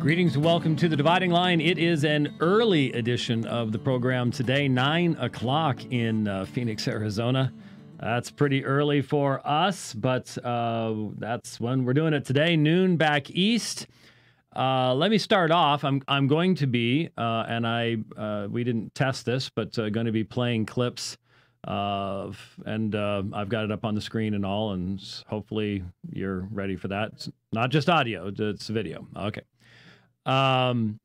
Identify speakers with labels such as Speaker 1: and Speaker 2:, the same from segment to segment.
Speaker 1: Greetings and welcome to The Dividing Line. It is an early edition of the program today, 9 o'clock in Phoenix, Arizona. That's pretty early for us, but that's when we're doing it today, noon back east. Let me start off. I'm going to be, we didn't test this, but going to be playing clips and I've got it up on the screen and all, and hopefully you're ready for that. It's not just audio, it's video. Okay. Playing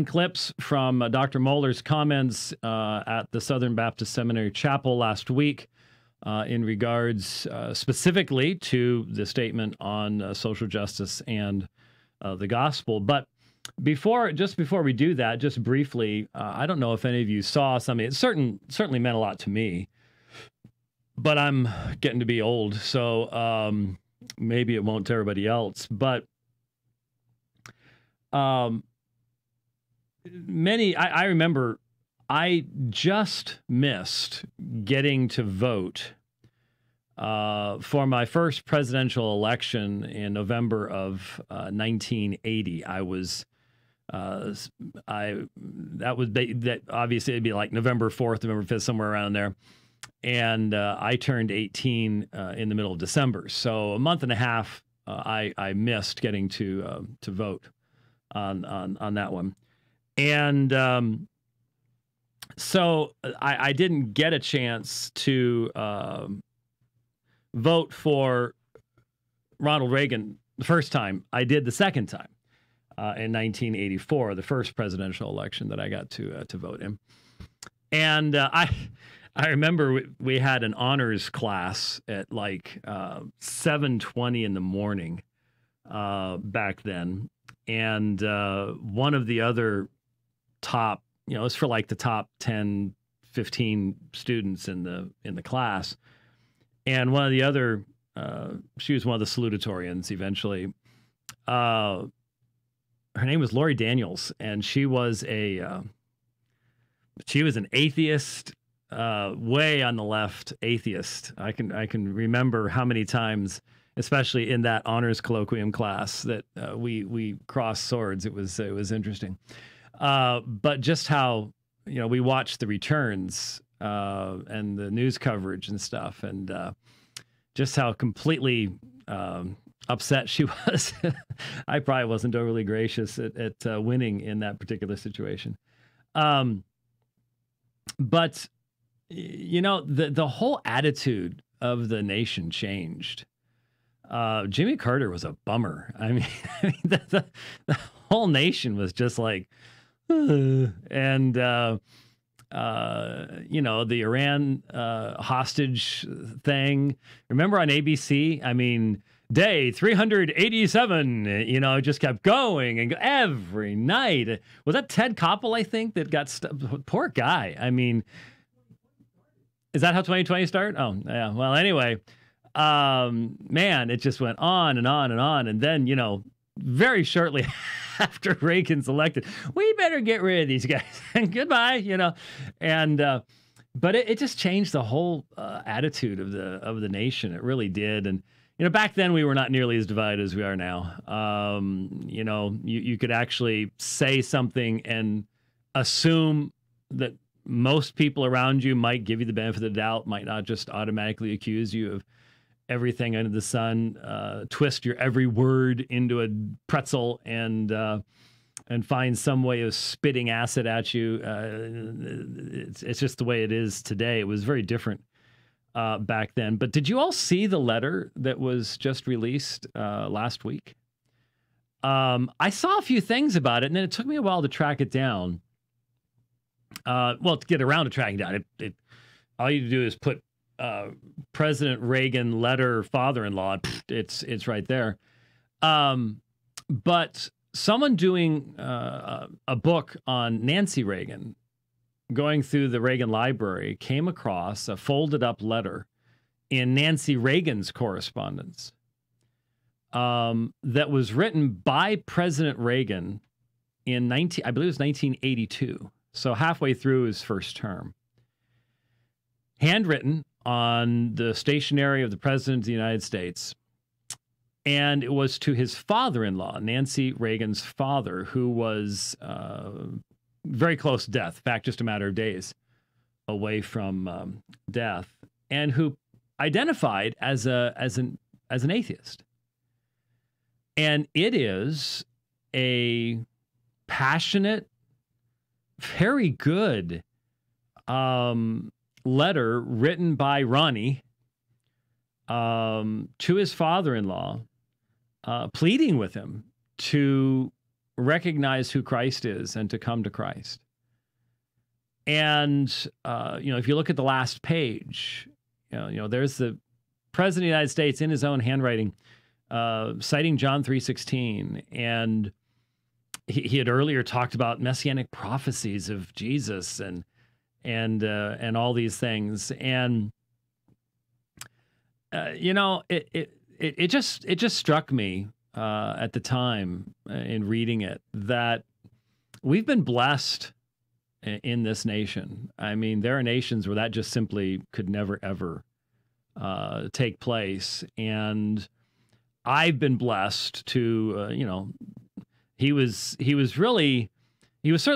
Speaker 1: clips from Dr. Mohler's comments at the Southern Baptist Seminary Chapel last week in regards specifically to the statement on social justice and the gospel. But just before we do that, just briefly, I don't know if any of you saw something. It certainly meant a lot to me, but I'm getting to be old, so maybe it won't to everybody else. But I remember I just missed getting to vote for my first presidential election in November of 1980. That obviously it'd be like November 4th, November 5th, somewhere around there. And I turned 18 in the middle of December. So a month and a half I missed getting to vote on that one. And so I didn't get a chance to vote for Ronald Reagan the first time. I did the second time in 1984, the first presidential election that I got to vote in. And I remember we had an honors class at like 7:20 in the morning back then. And one of the other top, it's for like the top 10, 15 students in the class. And one of the other, she was one of the salutatorians eventually. Her name was Lori Daniels, and she was an atheist, way on the left atheist. I can remember how many times, especially in that honors colloquium class, that we crossed swords. It was interesting, but just how we watched the returns and the news coverage and stuff, and just how completely upset she was. I probably wasn't overly gracious at winning in that particular situation, but the whole attitude of the nation changed. Jimmy Carter was a bummer. I mean, the whole nation was just like, and the Iran hostage thing. Remember on ABC? I mean, day 387. It just kept going and every night. Was that Ted Koppel? I think that got poor guy. I mean, is that how 2020 started? Oh yeah. Well, anyway. Man, it just went on and on and on. And then, very shortly after Reagan's elected, we better get rid of these guys and goodbye, and, but it just changed the whole, attitude of the nation. It really did. And, back then we were not nearly as divided as we are now. You could actually say something and assume that most people around you might give you the benefit of the doubt, might not just automatically accuse you of everything under the sun, twist your every word into a pretzel and find some way of spitting acid at you. It's just the way it is today. It was very different back then. But did you all see the letter that was just released last week? I saw a few things about it, and then it took me a while to track it down. To get around to tracking down it. All you do is put President Reagan letter father-in-law. It's right there. But someone doing a book on Nancy Reagan, going through the Reagan library, came across a folded up letter in Nancy Reagan's correspondence that was written by President Reagan in I believe it was 1982. So halfway through his first term. Handwritten on the stationery of the President of the United States. And it was to his father-in-law, Nancy Reagan's father, who was very close to death. In fact, just a matter of days away from death, and who identified as an atheist. And it is a passionate, very good letter written by Ronnie to his father-in-law, pleading with him to recognize who Christ is and to come to Christ. And, if you look at the last page, there's the President of the United States in his own handwriting, citing John 3:16. And he had earlier talked about messianic prophecies of Jesus and all these things. And, it just struck me at the time in reading it that we've been blessed in this nation. I mean, there are nations where that just simply could never, ever take place. And I've been blessed to, he was certainly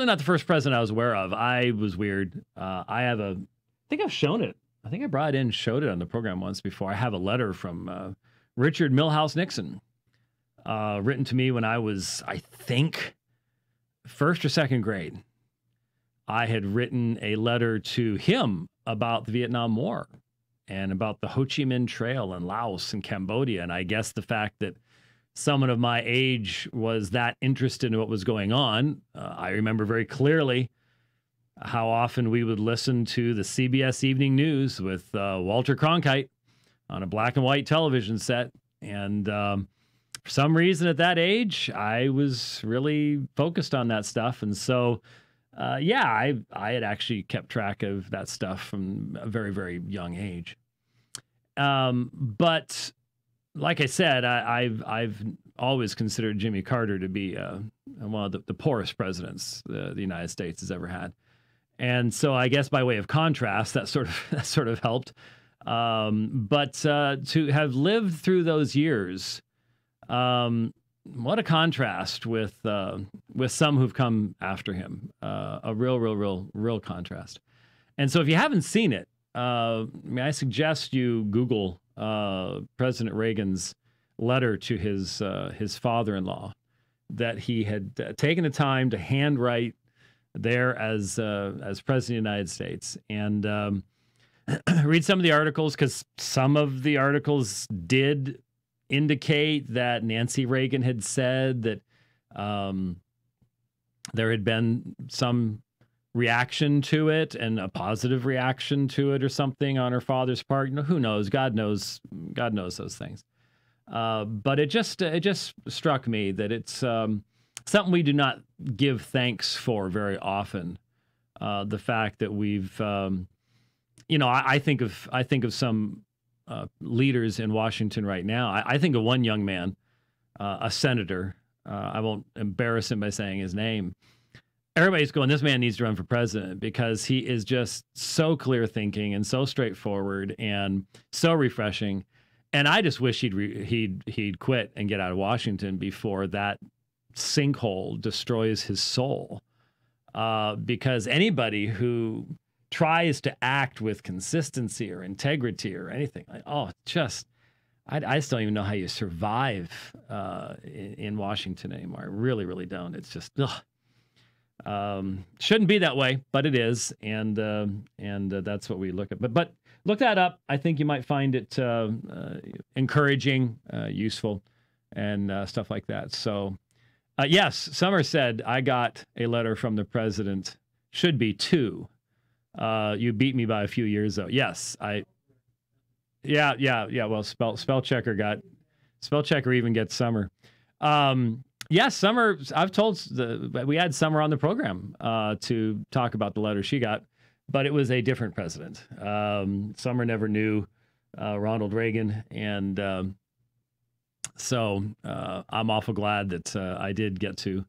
Speaker 1: not the first president I was aware of. I was weird. I think I've shown it. I think I brought it in, showed it on the program once before. I have a letter from Richard Milhouse Nixon, written to me when I was, I think, first or second grade. I had written a letter to him about the Vietnam War and about the Ho Chi Minh Trail in Laos and Cambodia. And I guess the fact that someone of my age was that interested in what was going on, I remember very clearly how often we would listen to the CBS Evening News with Walter Cronkite on a black and white television set. And for some reason at that age, I was really focused on that stuff. And so, I had actually kept track of that stuff from a very, very young age. But like I said, I've always considered Jimmy Carter to be one of the poorest presidents the United States has ever had. And so I guess by way of contrast, that sort of helped. But to have lived through those years, what a contrast with some who've come after him. A real contrast. And so if you haven't seen it, may I suggest you Google President Reagan's letter to his father-in-law that he had taken the time to handwrite there as President of the United States, and read some of the articles, because some of the articles did indicate that Nancy Reagan had said that there had been some reaction to it, and a positive reaction to it or something on her father's part. Who knows? God knows those things. But it just struck me that it's something we do not give thanks for very often. The fact that we've, I think of some leaders in Washington right now. I think of one young man, a senator. I won't embarrass him by saying his name. Everybody's going, this man needs to run for president because he is just so clear thinking and so straightforward and so refreshing. And I just wish he'd quit and get out of Washington before that sinkhole destroys his soul. Because anybody who tries to act with consistency or integrity or anything, I just don't even know how you survive in Washington anymore. I really, really don't. It's just, shouldn't be that way, but it is, and that's what we look at. But look that up. I think you might find it encouraging, useful, and stuff like that. So, yes, Summer said, I got a letter from the president. Should be two. You beat me by a few years, though. Yes, yeah. Well, spell checker even gets Summer. Yes, Summer. I've told we had Summer on the program to talk about the letter she got, but it was a different president. Summer never knew Ronald Reagan, and so I'm awful glad that I did get to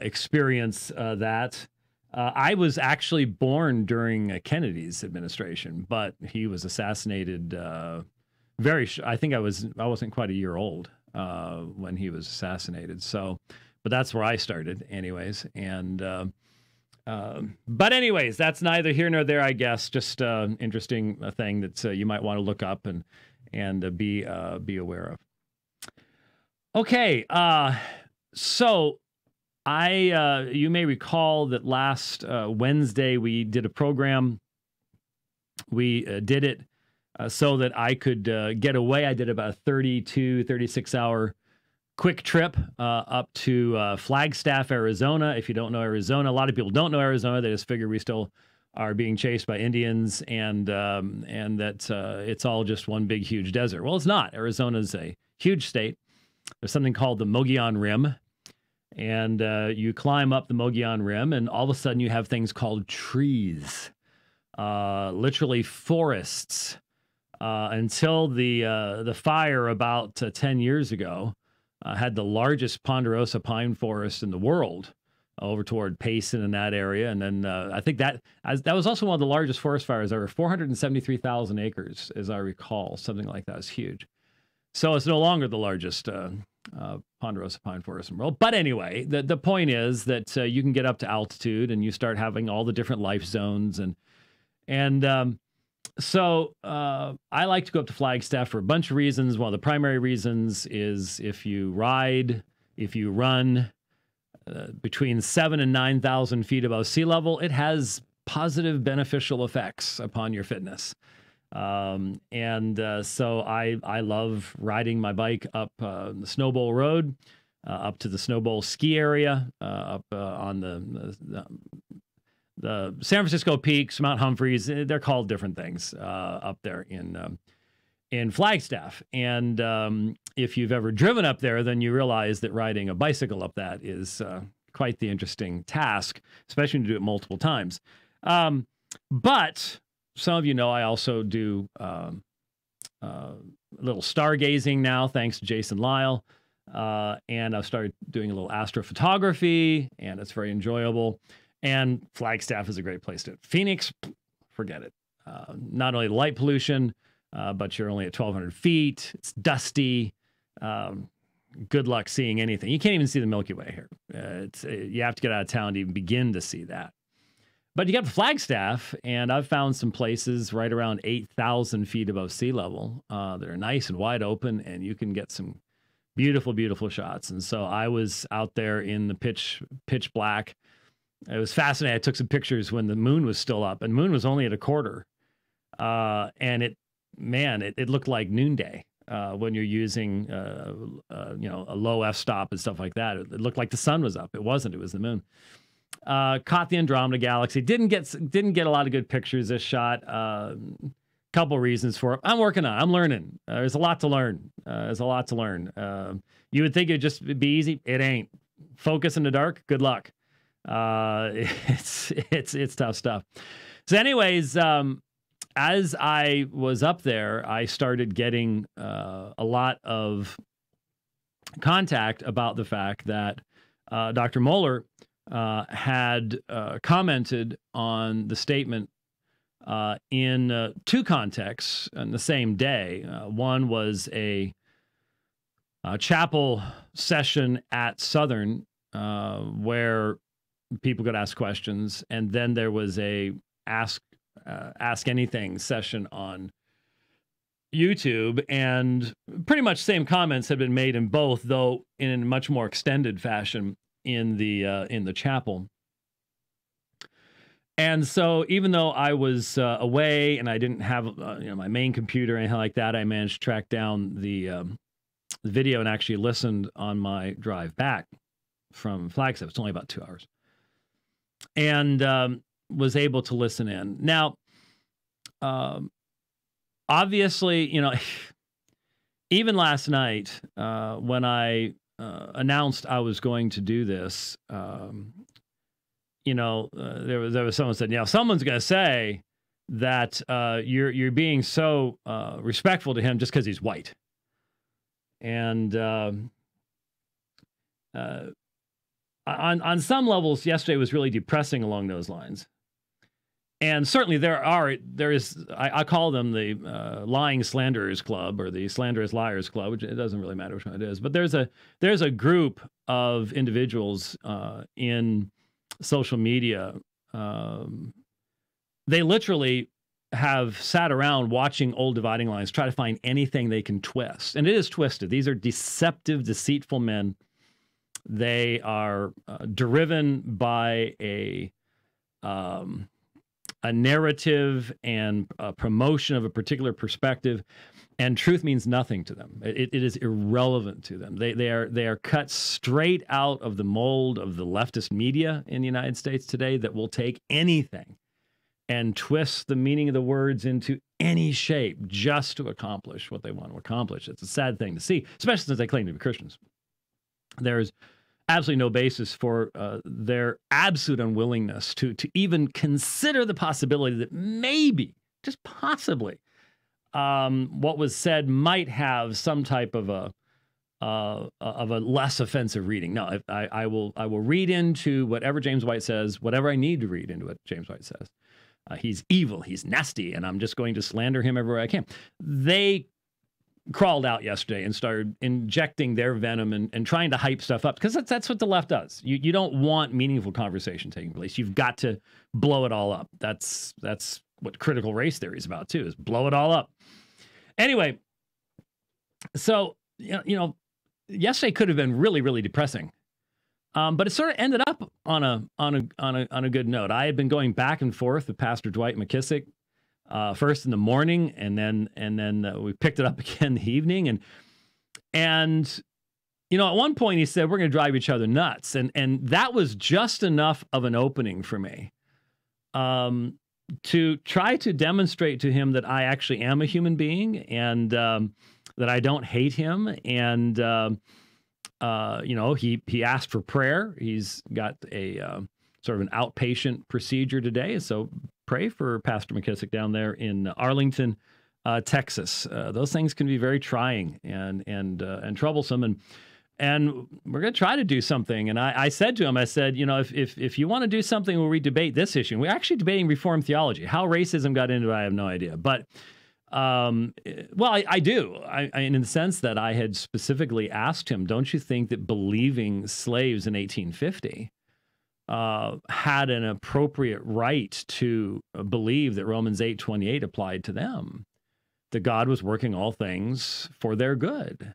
Speaker 1: experience that. I was actually born during Kennedy's administration, but he was assassinated I think I wasn't quite a year old when he was assassinated. So, but that's where I started, anyways. And but anyways, that's neither here nor there, I guess. Just interesting thing that you might want to look up and be aware of. Okay, so you may recall that last Wednesday we did a program. We did it so that I could get away. I did about a 36 hour quick trip up to Flagstaff, Arizona. If you don't know Arizona, a lot of people don't know Arizona. They just figure we still are being chased by Indians and that it's all just one big, huge desert. Well, it's not. Arizona is a huge state. There's something called the Mogollon Rim. And you climb up the Mogollon Rim, and all of a sudden you have things called trees, literally forests. Until the fire about 10 years ago, had the largest ponderosa pine forest in the world over toward Payson in that area. And then I think that was also one of the largest forest fires ever, 473,000 acres, as I recall, something like that. Is huge. So it's no longer the largest ponderosa pine forest in the world. But anyway, the point is that you can get up to altitude and you start having all the different life zones. So I like to go up to Flagstaff for a bunch of reasons. One of the primary reasons is if you run between 7,000 and 9,000 feet above sea level, it has positive beneficial effects upon your fitness. So I love riding my bike up the Snowbowl Road, up to the Snowbowl ski area, up on the San Francisco Peaks, Mount Humphreys. They're called different things up there in Flagstaff. And if you've ever driven up there, then you realize that riding a bicycle up that is quite the interesting task, especially when you do it multiple times. But some of you know I also do a little stargazing now, thanks to Jason Lyle. And I've started doing a little astrophotography, and it's very enjoyable. And Flagstaff is a great place to. Phoenix, forget it. Not only light pollution, but you're only at 1,200 feet. It's dusty. Good luck seeing anything. You can't even see the Milky Way here. You have to get out of town to even begin to see that. But you get to Flagstaff, and I've found some places right around 8,000 feet above sea level that are nice and wide open, and you can get some beautiful, beautiful shots. And so I was out there in the pitch black. It was fascinating. I took some pictures when the moon was still up, and the moon was only at a quarter. And it looked like noonday when you're using, a low f-stop and stuff like that. It looked like the sun was up. It wasn't. It was the moon. Caught the Andromeda Galaxy. Didn't get a lot of good pictures this shot. Couple reasons for it. I'm working on it. I'm learning. There's a lot to learn. You would think it'd just be easy. It ain't. Focus in the dark. Good luck. It's tough stuff. So anyways, as I was up there, I started getting a lot of contact about the fact that Dr. Mohler had commented on the statement in two contexts on the same day. One was a chapel session at Southern where people could ask questions, and then there was a ask anything session on YouTube, and pretty much same comments had been made in both, though in a much more extended fashion in the chapel. And so even though I was away and I didn't have my main computer or anything like that, I managed to track down the video and actually listened on my drive back from Flagstaff. It's only about 2 hours. And was able to listen in. Now, obviously, even last night when I announced I was going to do this, there was someone said, someone's going to say that you're being so respectful to him just because he's white. And on some levels, yesterday was really depressing along those lines. And certainly there is, I call them the lying slanderers club or the slanderous liars club, which it doesn't really matter which one it is. But there's a group of individuals in social media. They literally have sat around watching old dividing lines, try to find anything they can twist. And it is twisted. These are deceptive, deceitful men. They are driven by a narrative and a promotion of a particular perspective, and truth means nothing to them. It is irrelevant to them. They are cut straight out of the mold of the leftist media in the United States today that will take anything and twist the meaning of the words into any shape just to accomplish what they want to accomplish. It's a sad thing to see, especially since they claim to be Christians. There's absolutely no basis for their absolute unwillingness to even consider the possibility that maybe, just possibly, what was said might have some type of a less offensive reading. No, I will read into whatever James White says, whatever I need to read into what James White says. He's evil, he's nasty, and I'm just going to slander him everywhere I can. They crawled out yesterday and started injecting their venom and trying to hype stuff up, because that's what the left does. You don't want meaningful conversation taking place. You've got to blow it all up. That's what critical race theory is about too, is blow it all up. Anyway, so yesterday could have been really, really depressing. But it sort of ended up on a good note. I had been going back and forth with Pastor Dwight McKissick, first in the morning, and then we picked it up again in the evening. And at one point he said, we're going to drive each other nuts. And that was just enough of an opening for me to try to demonstrate to him that I actually am a human being, and that I don't hate him. And, he asked for prayer. He's got a sort of an outpatient procedure today. So pray for Pastor McKissick down there in Arlington, Texas. Those things can be very trying and troublesome. And we're going to try to do something. And I said to him, if you want to do something where we debate this issue, and we're actually debating Reformed theology. How racism got into it, I have no idea. But I do. In the sense that I had specifically asked him, don't you think that believing slaves in 1850 had an appropriate right to believe that Romans 8:28 applied to them, that God was working all things for their good?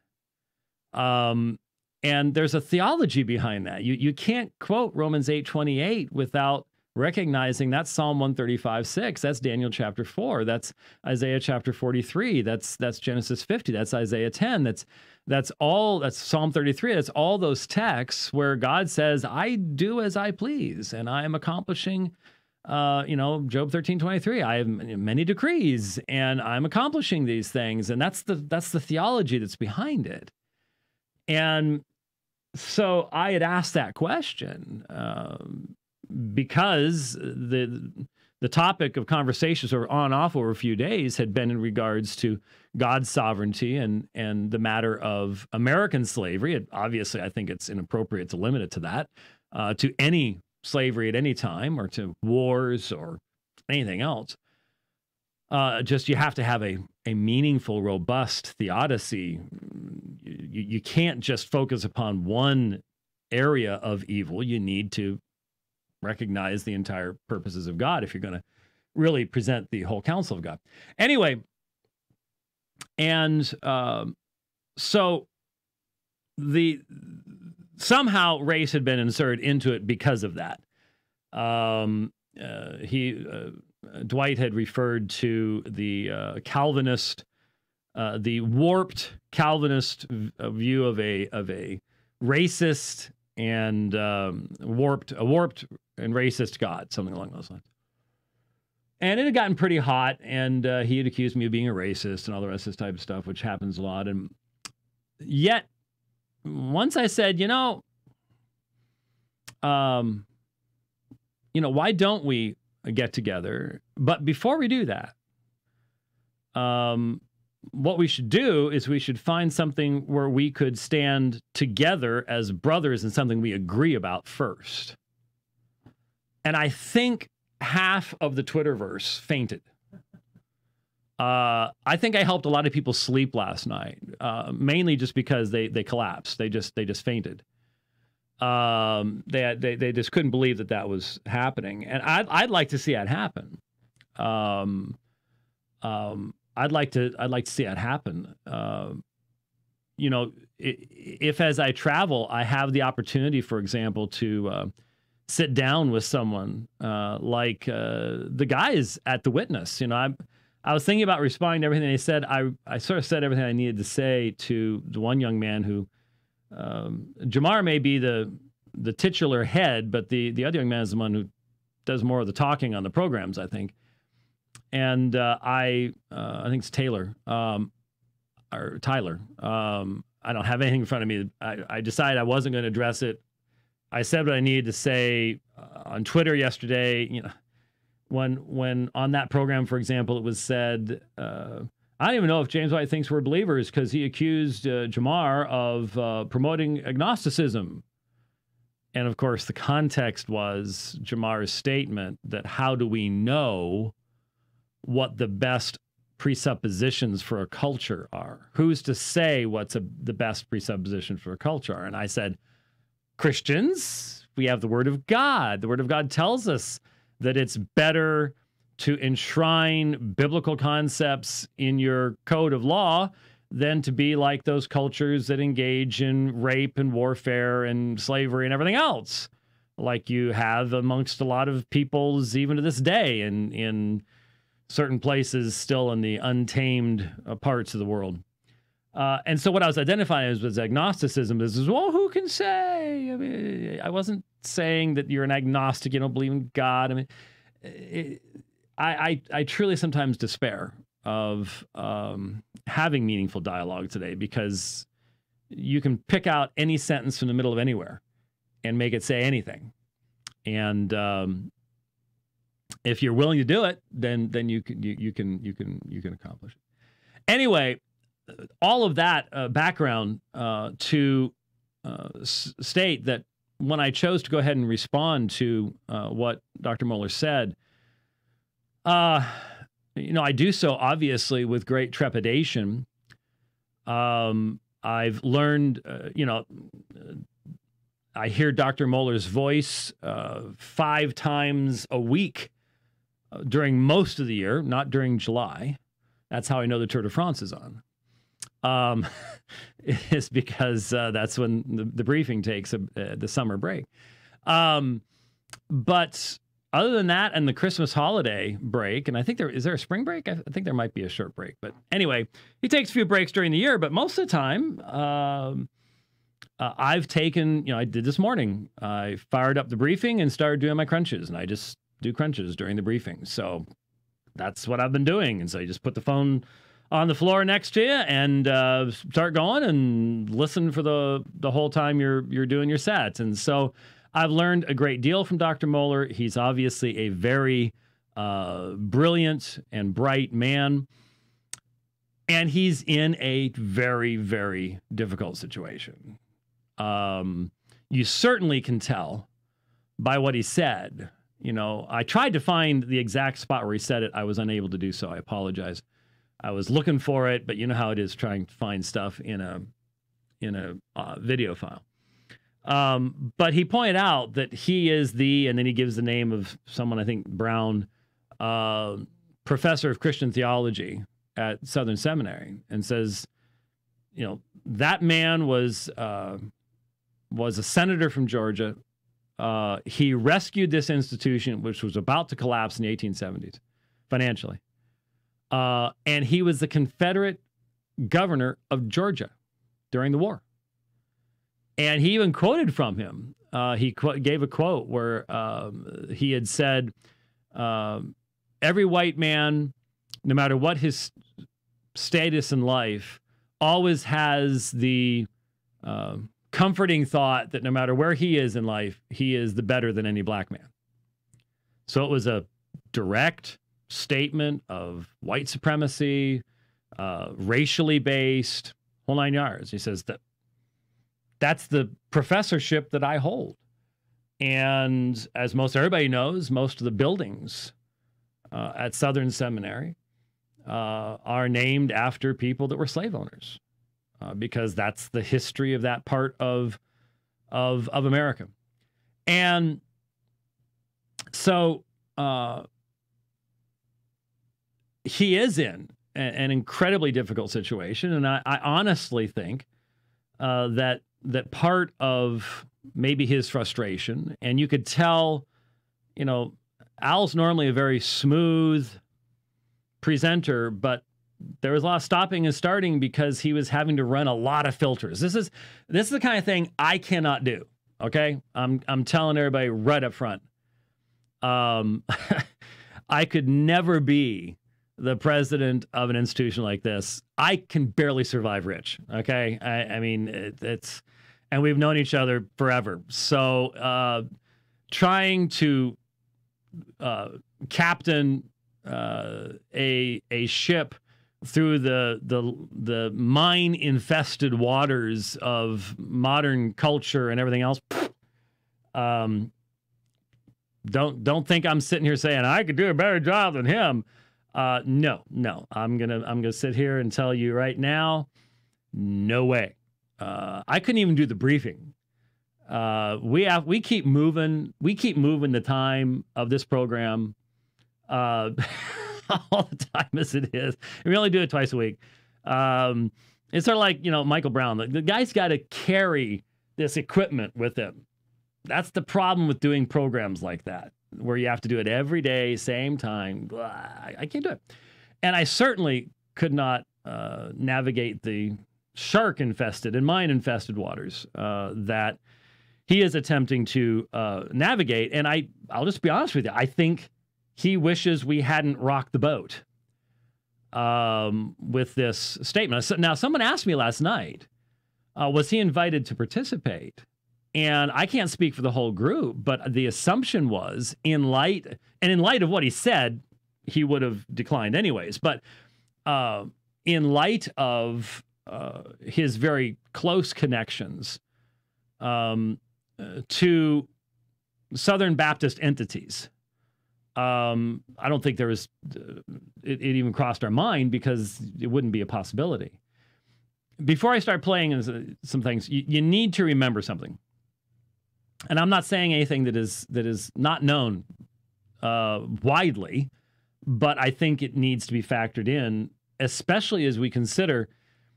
Speaker 1: And there's a theology behind that. You can't quote Romans 8:28 without recognizing that's Psalm 135:6. That's Daniel chapter 4. That's Isaiah chapter 43. That's Genesis 50. That's Isaiah 10. That's Psalm 33. That's all those texts where God says, I do as I please, and I am accomplishing, Job 13:23. I have many decrees, and I'm accomplishing these things. And that's the theology that's behind it. And so I had asked that question, because the topic of conversations or on and off over a few days had been in regards to God's sovereignty and the matter of American slavery. Obviously, I think it's inappropriate to limit it to that, to any slavery at any time, or to wars or anything else. Just you have to have a meaningful, robust theodicy. You can't just focus upon one area of evil. You need to recognize the entire purposes of God if you're going to really present the whole counsel of God. Anyway, and so somehow race had been inserted into it because of that. Dwight had referred to the Calvinist, the warped Calvinist view of a racist and warped and racist God, something along those lines. And it had gotten pretty hot, and he had accused me of being a racist and all the rest of this type of stuff, which happens a lot. And yet, once I said, why don't we get together? But before we do that, what we should do is we should find something where we could stand together as brothers and something we agree about first. And I think half of the Twitterverse fainted. I think I helped a lot of people sleep last night, mainly just because they collapsed. They just fainted. They just couldn't believe that was happening, and I'd like to see that happen. I'd like to see that happen. You know, if as I travel, I have the opportunity, for example, to sit down with someone like the guys at The Witness. You know, I was thinking about responding to everything they said. I sort of said everything I needed to say to the one young man who, Jamar may be the titular head, but the other young man is the one who does more of the talking on the programs, I think. And I think it's Taylor, or Tyler. I don't have anything in front of me. I decided I wasn't going to address it. I said what I needed to say on Twitter yesterday. You know, when on that program, for example, it was said, I don't even know if James White thinks we're believers because he accused Jamar of promoting agnosticism. And of course, the context was Jamar's statement that how do we know what the best presuppositions for a culture are? Who's to say what's the best presupposition for a culture are? And I said, Christians, we have the Word of God. The Word of God tells us that it's better to enshrine biblical concepts in your code of law than to be like those cultures that engage in rape and warfare and slavery and everything else, like you have amongst a lot of peoples even to this day in certain places still in the untamed parts of the world. And so what I was identifying as was agnosticism is, well, who can say? I mean, I wasn't saying that you're an agnostic, you don't believe in God. I mean, I truly sometimes despair of having meaningful dialogue today because you can pick out any sentence from the middle of anywhere and make it say anything. And if you're willing to do it, then you can accomplish it. Anyway, all of that background to state that when I chose to go ahead and respond to what Dr. Mohler said, you know, I do so obviously with great trepidation. I've learned, you know, I hear Dr. Mohler's voice 5 times a week during most of the year, not during July. That's how I know the Tour de France is on. It's because that's when the briefing takes the summer break. But other than that and the Christmas holiday break, and I think is there a spring break? I think there might be a short break. But anyway, he takes a few breaks during the year, but most of the time, I've taken, you know, I did this morning. I fired up the briefing and started doing my crunches, and I just do crunches during the briefing. So that's what I've been doing. And so you just put the phone on the floor next to you and start going and listen for the whole time you're doing your sets. And so I've learned a great deal from Dr. Mohler. He's obviously a very brilliant and bright man. And he's in a very, very difficult situation. You certainly can tell by what he said. You know, I tried to find the exact spot where he said it. I was unable to do so. I apologize. I was looking for it, but you know how it is trying to find stuff in a video file. But he pointed out that he is and then he gives the name of someone, I think Brown, professor of Christian theology at Southern Seminary, and says, you know, that man was a senator from Georgia. He rescued this institution, which was about to collapse in the 1870s financially. And he was the Confederate governor of Georgia during the war. And he even quoted from him. He gave a quote where he had said, every white man, no matter what his status in life, always has the comforting thought that no matter where he is in life, he is the better than any black man. So it was a direct statement of white supremacy, racially based, whole 9 yards. He says that's the professorship that I hold. And as most everybody knows, most of the buildings at Southern Seminary are named after people that were slave owners, because that's the history of that part of America. And so he is in an incredibly difficult situation, and I honestly think that part of maybe his frustration, and you could tell, Al's normally a very smooth presenter, but there was a lot of stopping and starting because he was having to run a lot of filters. This is the kind of thing I cannot do. Okay, I'm telling everybody right up front. I could never be the president of an institution like this. I can barely survive rich. Okay, I mean it's, and we've known each other forever. So trying to captain a ship through the mine-infested waters of modern culture and everything else. Don't think I'm sitting here saying I could do a better job than him. No. I'm gonna sit here and tell you right now, no way. I couldn't even do the briefing. We keep moving the time of this program all the time as it is. And we only do it twice a week. It's sort of like, Michael Brown. The guy's got to carry this equipment with him. That's the problem with doing programs like that, where you have to do it every day, same time. I can't do it. And I certainly could not navigate the shark-infested and mine-infested waters that he is attempting to navigate. And I'll just be honest with you. I think he wishes we hadn't rocked the boat with this statement. Now, someone asked me last night, was he invited to participate? And I can't speak for the whole group, but the assumption was, in light of what he said, he would have declined anyways. But in light of his very close connections to Southern Baptist entities, I don't think there was, it even crossed our mind, because it wouldn't be a possibility. Before I start playing some things, you need to remember something. And I'm not saying anything that is not known widely, but I think it needs to be factored in, especially as we consider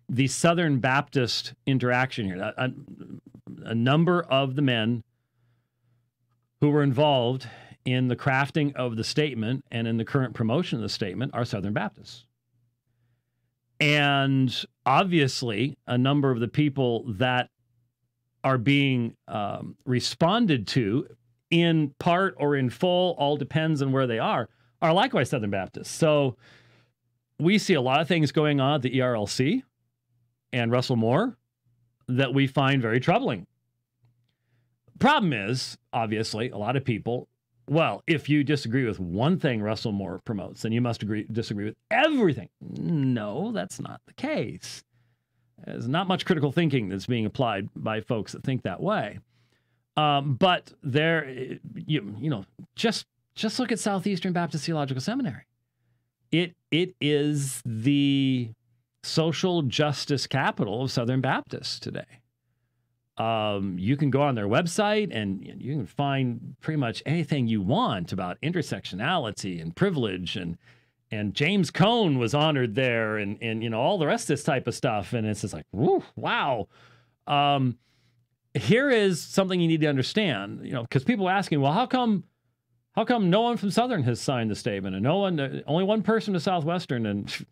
Speaker 1: the Southern Baptist interaction here. A number of the men who were involved in the crafting of the statement and in the current promotion of the statement are Southern Baptists. And obviously, a number of the people that are being responded to, in part or in full, all depends on where they are likewise Southern Baptists. So we see a lot of things going on at the ERLC and Russell Moore that we find very troubling. Problem is, obviously, a lot of people, well, if you disagree with one thing Russell Moore promotes, then you must disagree with everything. No, that's not the case. There's not much critical thinking that's being applied by folks that think that way. But there, just look at Southeastern Baptist Theological Seminary. It is the social justice capital of Southern Baptists today. You can go on their website and you can find pretty much anything you want about intersectionality and privilege, and James Cone was honored there, and all the rest of this type of stuff. And it's just like, woo, wow. Here is something you need to understand, because people are asking, well, how come no one from Southern has signed the statement, and only one person to Southwestern, and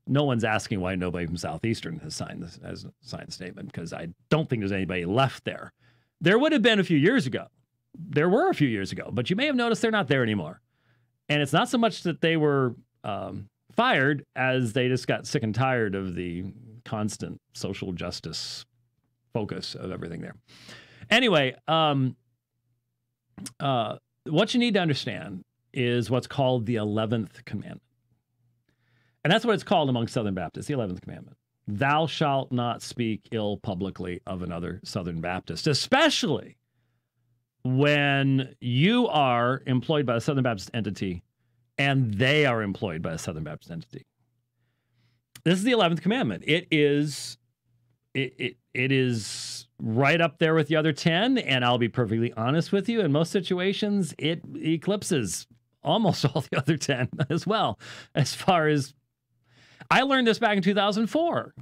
Speaker 1: no one's asking why nobody from Southeastern has signed the statement, because I don't think there's anybody left there. There would have been a few years ago. There were a few years ago, but you may have noticed they're not there anymore. And it's not so much that they were fired as they just got sick and tired of the constant social justice focus of everything there. Anyway, what you need to understand is what's called the 11th commandment. And that's what it's called among Southern Baptists, the 11th commandment. Thou shalt not speak ill publicly of another Southern Baptist, especially when you are employed by a Southern Baptist entity and they are employed by a Southern Baptist entity. This is the 11th commandment. It is right up there with the other 10, and I'll be perfectly honest with you, in most situations, it eclipses almost all the other 10 as well. As far as, I learned this back in 2004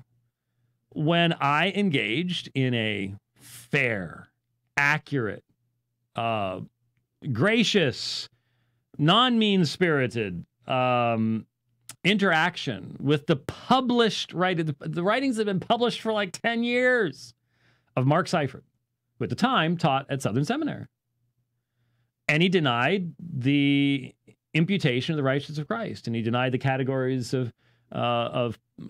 Speaker 1: when I engaged in a fair, accurate, gracious, non-mean-spirited interaction with the published the writings that have been published for like 10 years of Mark Seifert, who at the time taught at Southern Seminary. And he denied the imputation of the righteousness of Christ, and he denied the categories of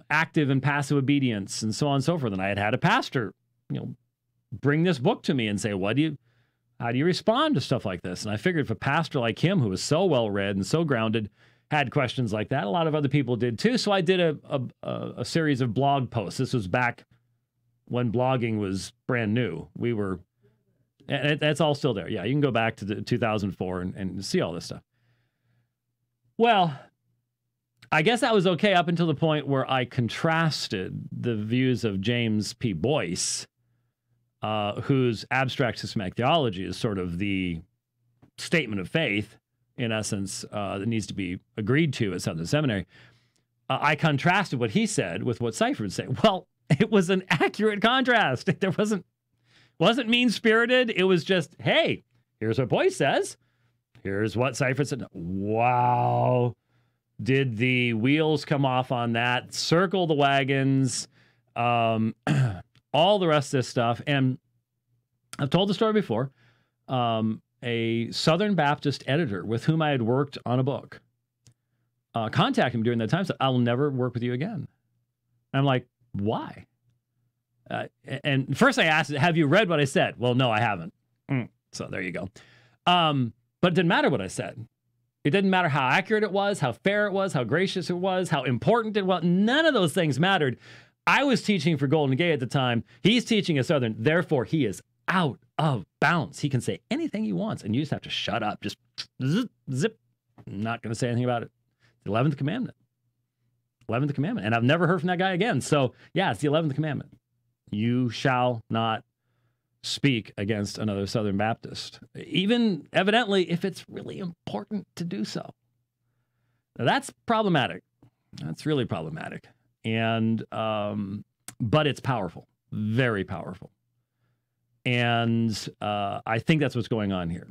Speaker 1: active and passive obedience, and so on and so forth. And I had a pastor, bring this book to me and say, how do you respond to stuff like this? And I figured if a pastor like him, who was so well read and so grounded, had questions like that, a lot of other people did too. So I did a series of blog posts. This was back when blogging was brand new. That's all still there. Yeah, you can go back to 2004 and see all this stuff. Well, I guess that was okay up until the point where I contrasted the views of James P. Boyce, whose abstract systematic theology is sort of the statement of faith, in essence, that needs to be agreed to at Southern Seminary. I contrasted what he said with what Seifert would say. Well, it was an accurate contrast. There wasn't mean-spirited. It was just, hey, here's what Boyce says. Here's what Seifert said. Wow. Did the wheels come off on that? Circle the wagons. All the rest of this stuff. And I've told the story before. A Southern Baptist editor with whom I had worked on a book contacted me during that time, said, I'll never work with you again. And I'm like, why? And first I asked, have you read what I said? Well, no, I haven't. So there you go. But it didn't matter what I said. It didn't matter how accurate it was, how fair it was, how gracious it was, how important it was. None of those things mattered. I was teaching for Golden Gate at the time. He's teaching a Southern. Therefore, he is out of bounds. He can say anything he wants, and you just have to shut up. Just zip. I'm not going to say anything about it. The 11th commandment. 11th commandment. And I've never heard from that guy again. So, yeah, it's the 11th commandment. You shall not speak against another Southern Baptist, even evidently if it's really important to do so. Now, that's problematic. That's really problematic. And, but it's powerful, very powerful. And I think that's what's going on here.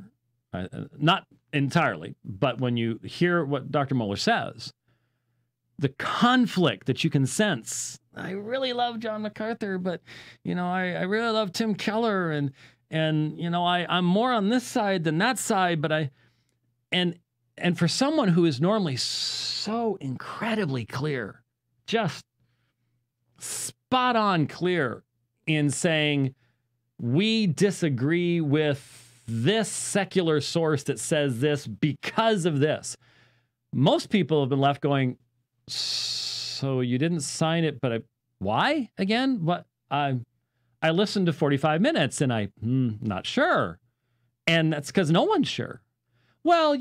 Speaker 1: Not entirely, but when you hear what Dr. Mohler says, the conflict that you can sense. I really love John MacArthur, but, I really love Tim Keller, and I'm more on this side than that side, but and for someone who is normally so incredibly clear, just spot on clear in saying, we disagree with this secular source that says this because of this. Most people have been left going, so you didn't sign it, but why again? What? I listened to 45 minutes and I'm not sure. And that's because no one's sure. Well,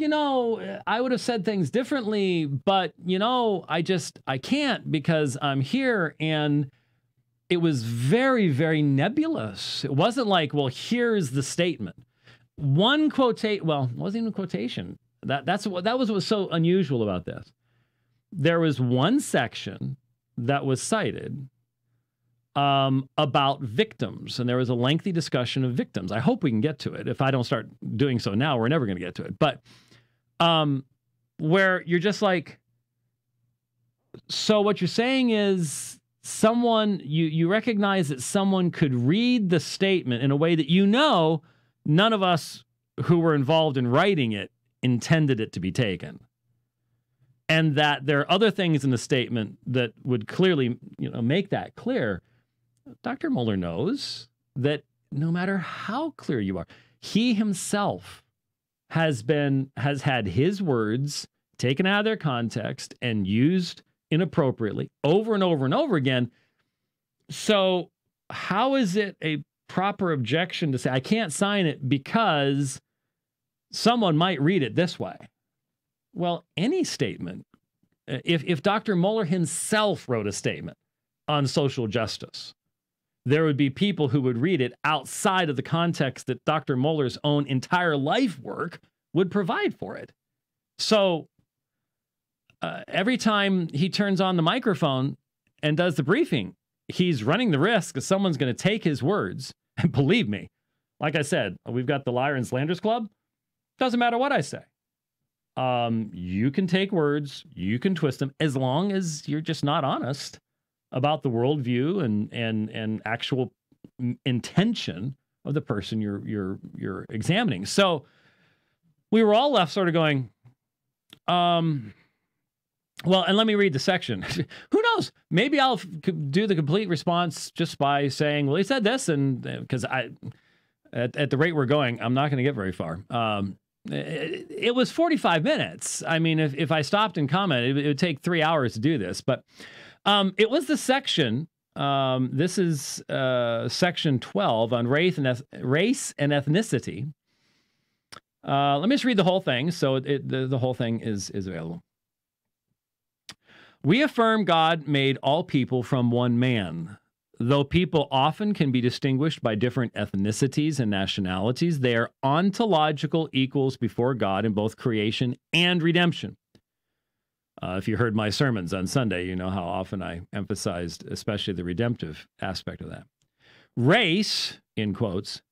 Speaker 1: I would have said things differently, but, I can't because I'm here. And it was very, very nebulous. It wasn't like, well, here's the statement. One quotation, well, it wasn't even a quotation. That was what was so unusual about this. There was one section that was cited about victims, and there was a lengthy discussion of victims. I hope we can get to it. If I don't start doing so now, we're never going to get to it. But where you're just like, so what you're saying is someone, you recognize that someone could read the statement in a way that none of us who were involved in writing it intended it to be taken. And that there are other things in the statement that would clearly, make that clear. Dr. Mohler knows that no matter how clear you are, he himself has had his words taken out of their context and used inappropriately over and over and over again. So how is it a proper objection to say, I can't sign it because someone might read it this way. Well, any statement, if Dr. Mohler himself wrote a statement on social justice, there would be people who would read it outside of the context that Dr. Mohler's own entire life work would provide for it. So every time he turns on the microphone and does the briefing, he's running the risk that someone's going to take his words. And believe me, like I said, we've got the Liar and Slanders Club. Doesn't matter what I say. You can take words, you can twist them, as long as you're just not honest about the worldview and actual intention of the person you're examining. So we were all left sort of going, well, and let me read the section. Who knows? Maybe I'll do the complete response just by saying, well, he said this, and because at the rate we're going, I'm not going to get very far. It was 45 minutes. I mean, if I stopped and commented, it would take 3 hours to do this. But it was the section. This is section 12 on race and ethnicity. Let me just read the whole thing. So the whole thing is available. We affirm God made all people from one man. Though people often can be distinguished by different ethnicities and nationalities, they are ontological equals before God in both creation and redemption. If you heard my sermons on Sunday, you know how often I emphasized especially the redemptive aspect of that. Race, in quotes,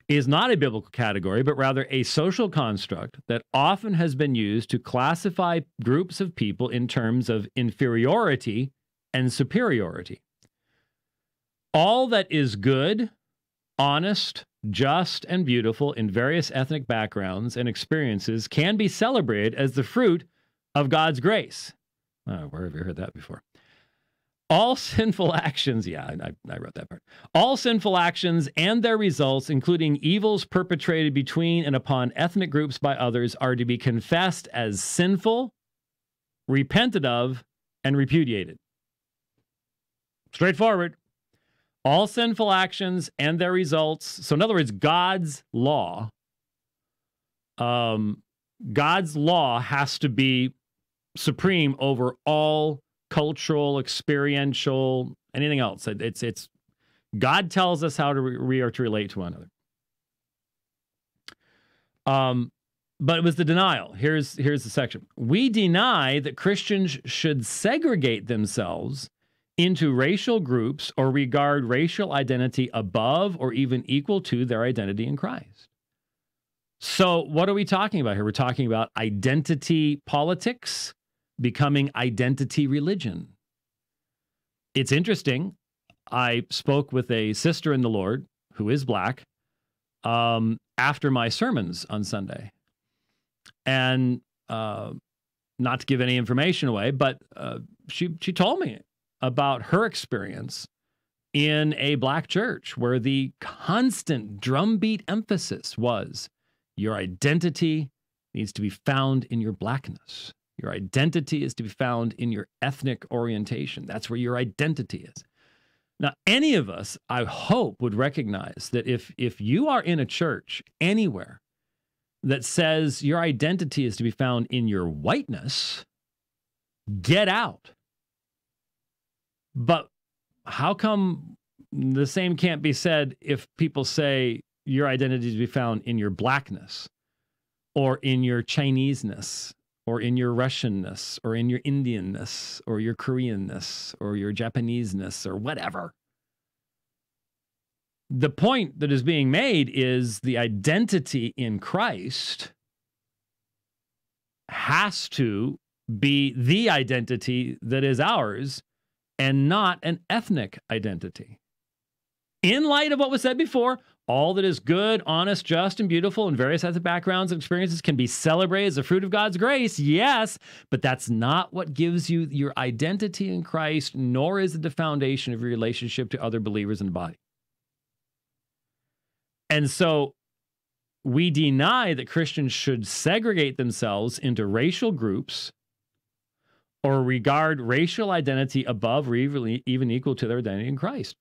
Speaker 1: is not a biblical category, but rather a social construct that often has been used to classify groups of people in terms of inferiority and superiority. All that is good, honest, just, and beautiful in various ethnic backgrounds and experiences can be celebrated as the fruit of God's grace. Oh, where have you heard that before? All sinful actions, yeah, I wrote that part. All sinful actions and their results, including evils perpetrated between and upon ethnic groups by others, are to be confessed as sinful, repented of, and repudiated. Straightforward. All sinful actions and their results. So in other words, God's law has to be supreme over all cultural, experiential, anything else. It's God tells us how we are to relate to one another. But it was the denial. Here's the section. We deny that Christians should segregate themselves into racial groups or regard racial identity above or even equal to their identity in Christ. So what are we talking about here? We're talking about identity politics becoming identity religion. It's interesting. I spoke with a sister in the Lord who is black after my sermons on Sunday. And not to give any information away, but she told me about her experience in a black church where the constant drumbeat emphasis was your identity needs to be found in your blackness. Your identity is to be found in your ethnic orientation. That's where your identity is. Now, any of us, I hope, would recognize that if you are in a church anywhere that says your identity is to be found in your whiteness, get out. But how come the same can't be said if people say your identity is to be found in your blackness or in your Chineseness or in your Russianness or in your Indianness or your Koreanness or your Japaneseness or whatever? The point that is being made is the identity in Christ has to be the identity that is ours and not an ethnic identity. In light of what was said before, all that is good, honest, just, and beautiful in various ethnic backgrounds and experiences can be celebrated as the fruit of God's grace, yes, but that's not what gives you your identity in Christ, nor is it the foundation of your relationship to other believers in the body. And so we deny that Christians should segregate themselves into racial groups or regard racial identity above or even equal to their identity in Christ.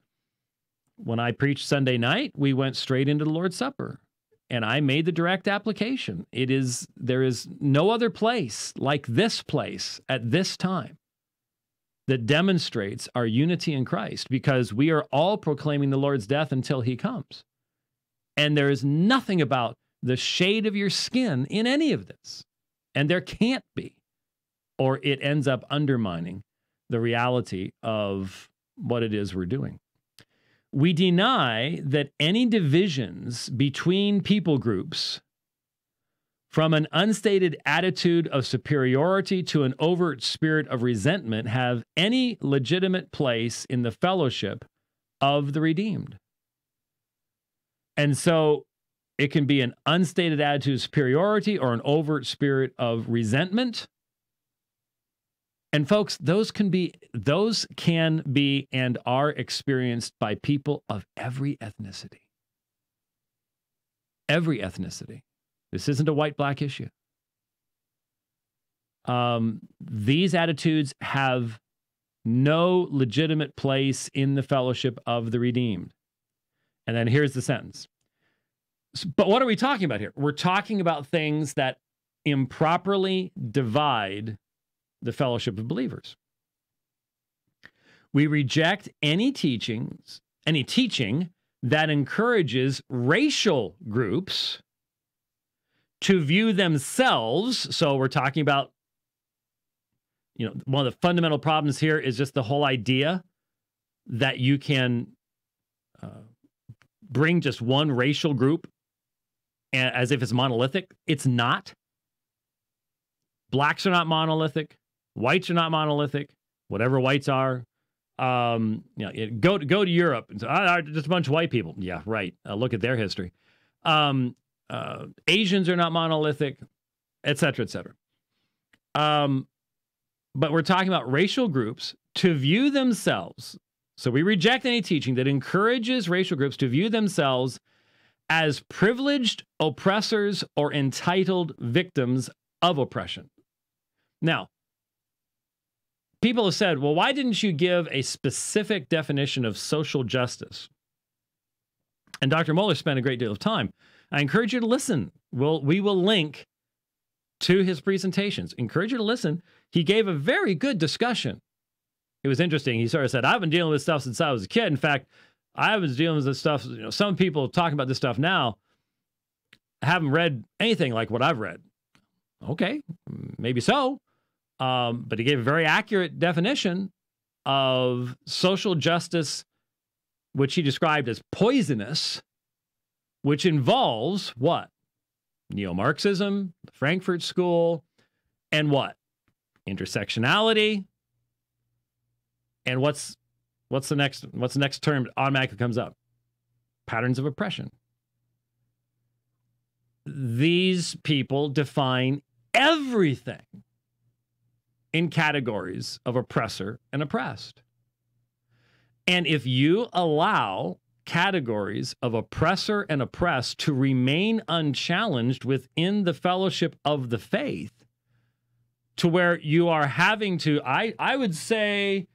Speaker 1: when I preached Sunday night, we went straight into the Lord's Supper. And I made the direct application. There is no other place like this place at this time that demonstrates our unity in Christ, because we are all proclaiming the Lord's death until he comes. And there is nothing about the shade of your skin in any of this. And there can't be, or it ends up undermining the reality of what it is we're doing. We deny that any divisions between people groups, from an unstated attitude of superiority to an overt spirit of resentment, have any legitimate place in the fellowship of the redeemed. And so it can be an unstated attitude of superiority or an overt spirit of resentment. And folks, those can be and are experienced by people of every ethnicity. Every ethnicity. This isn't a white-black issue. These attitudes have no legitimate place in the fellowship of the redeemed. And then here's the sentence. But what are we talking about here? We're talking about things that improperly divide the fellowship of believers. We reject any teaching that encourages racial groups to view themselves. So we're talking about, one of the fundamental problems here is just the whole idea that you can bring just one racial group as if it's monolithic. It's not. Blacks are not monolithic. Whites are not monolithic. Whatever whites are. Go to Europe and say, just a bunch of white people. Yeah, right. Look at their history. Asians are not monolithic, et cetera, et cetera. But we're talking about racial groups to view themselves. So we reject any teaching that encourages racial groups to view themselves as privileged oppressors or entitled victims of oppression. Now, people have said, well, why didn't you give a specific definition of social justice? And Dr. Mohler spent a great deal of time. I encourage you to listen. We will link to his presentations. Encourage you to listen. He gave a very good discussion. It was interesting. He sort of said, I've been dealing with stuff since I was a kid. In fact, I was dealing with this stuff. Some people talking about this stuff now haven't read anything like what I've read. Okay, maybe so. But he gave a very accurate definition of social justice, which he described as poisonous, which involves what? Neo-Marxism, the Frankfurt School, and what? Intersectionality. And what's the next term that automatically comes up? Patterns of oppression. These people define everything in categories of oppressor and oppressed. And if you allow categories of oppressor and oppressed to remain unchallenged within the fellowship of the faith, to where you are having to, I would say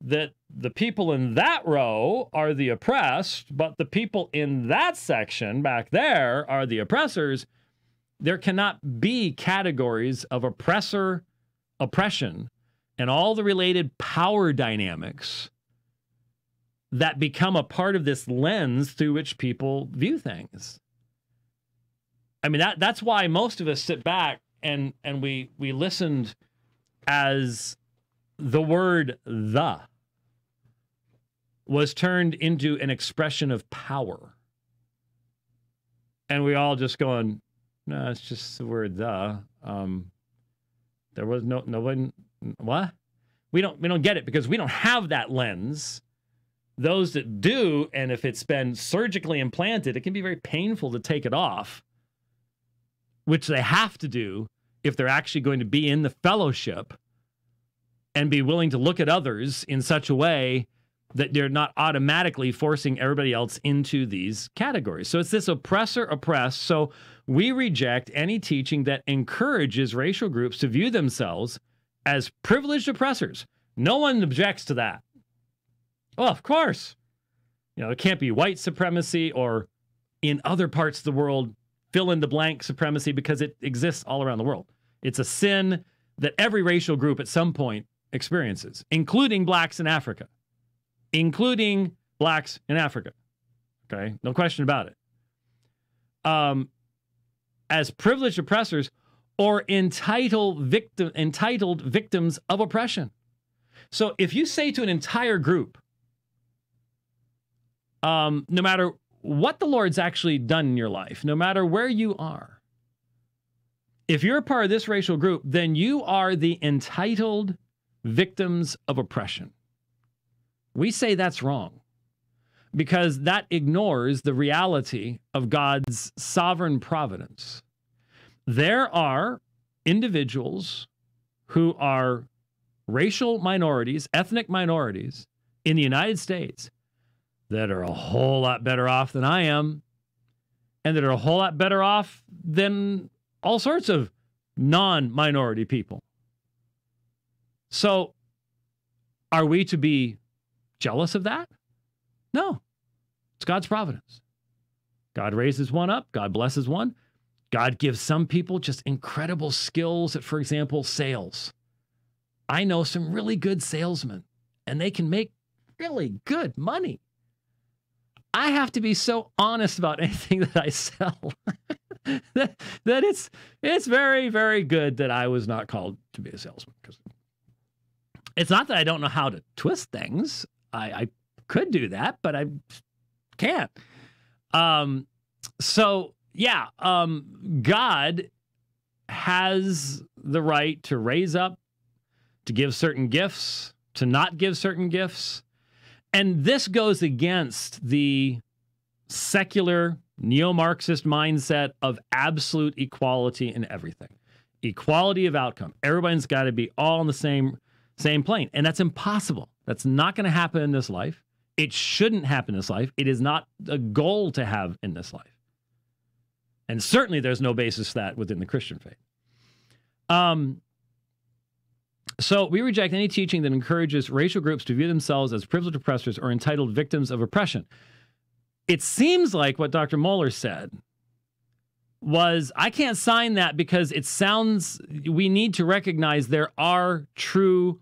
Speaker 1: that the people in that row are the oppressed, but the people in that section back there are the oppressors. There cannot be categories of oppressor, oppression, and all the related power dynamics that become a part of this lens through which people view things. I mean, that's why most of us sit back and we listened as the word "the" was turned into an expression of power. And we all just going, no, it's just the word "the." There was no one. What? We don't get it because we don't have that lens. Those that do, and if it's been surgically implanted, it can be very painful to take it off, which they have to do if they're actually going to be in the fellowship and be willing to look at others in such a way that they're not automatically forcing everybody else into these categories. So it's this oppressor-oppressed. So we reject any teaching that encourages racial groups to view themselves as privileged oppressors. No one objects to that. Oh, of course. It can't be white supremacy or in other parts of the world, fill in the blank supremacy, because it exists all around the world. It's a sin that every racial group at some point experiences, including blacks in Africa. Okay? No question about it. As privileged oppressors or entitled victims of oppression. So if you say to an entire group, no matter what the Lord's actually done in your life, no matter where you are, if you're a part of this racial group, then you are the entitled victims of oppression. We say that's wrong because that ignores the reality of God's sovereign providence. There are individuals who are racial minorities, ethnic minorities in the United States that are a whole lot better off than I am, and that are a whole lot better off than all sorts of non-minority people. So, are we to be jealous of that? No. It's God's providence. God raises one up. God blesses one. God gives some people just incredible skills at, for example, sales. I know some really good salesmen, and they can make really good money. I have to be so honest about anything that I sell that it's very, very good that I was not called to be a salesman. Because it's not that I don't know how to twist things. I could do that, but I can't. God has the right to raise up, to give certain gifts, to not give certain gifts. And this goes against the secular neo-Marxist mindset of absolute equality in everything. Equality of outcome. Everyone's got to be all on the same plane. And that's impossible. That's not going to happen in this life. It shouldn't happen in this life. It is not a goal to have in this life. And certainly there's no basis for that within the Christian faith. So we reject any teaching that encourages racial groups to view themselves as privileged oppressors or entitled victims of oppression. It seems like what Dr. Mohler said was, I can't sign that because it sounds, we need to recognize there are true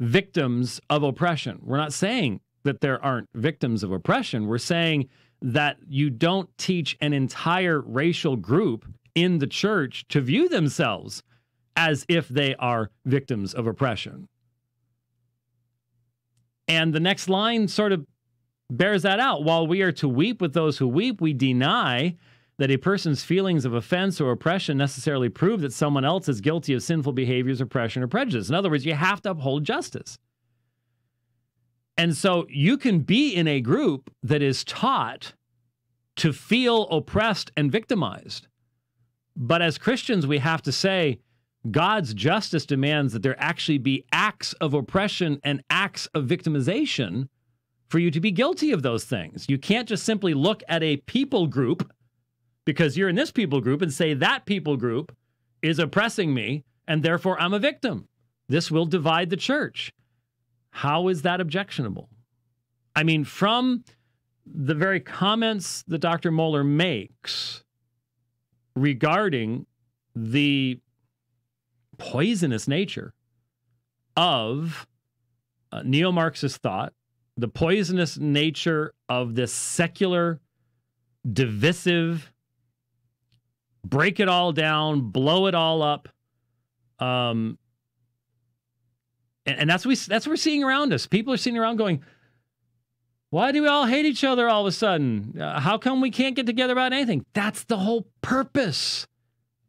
Speaker 1: victims of oppression. We're not saying that there aren't victims of oppression. We're saying that you don't teach an entire racial group in the church to view themselves as if they are victims of oppression. And the next line sort of bears that out. While we are to weep with those who weep, we deny that a person's feelings of offense or oppression necessarily prove that someone else is guilty of sinful behaviors, oppression, or prejudice. In other words, you have to uphold justice. And so you can be in a group that is taught to feel oppressed and victimized. But as Christians, we have to say, God's justice demands that there actually be acts of oppression and acts of victimization for you to be guilty of those things. You can't just simply look at a people group because you're in this people group and say that people group is oppressing me and therefore I'm a victim. This will divide the church. How is that objectionable? I mean, from the very comments that Dr. Mohler makes regarding the poisonous nature of neo-Marxist thought, the poisonous nature of this secular, divisive, break it all down, blow it all up, and that's what we're seeing around us. People are sitting around going, why do we all hate each other all of a sudden? How come we can't get together about anything? That's the whole purpose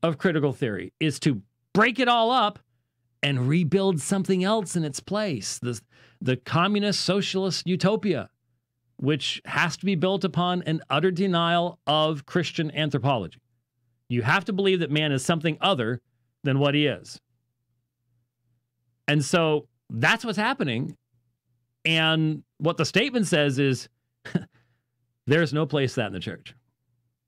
Speaker 1: of critical theory, is to break it all up and rebuild something else in its place. The communist socialist utopia, which has to be built upon an utter denial of Christian anthropology. You have to believe that man is something other than what he is. And so that's what's happening. And what the statement says is there's no place for that in the church.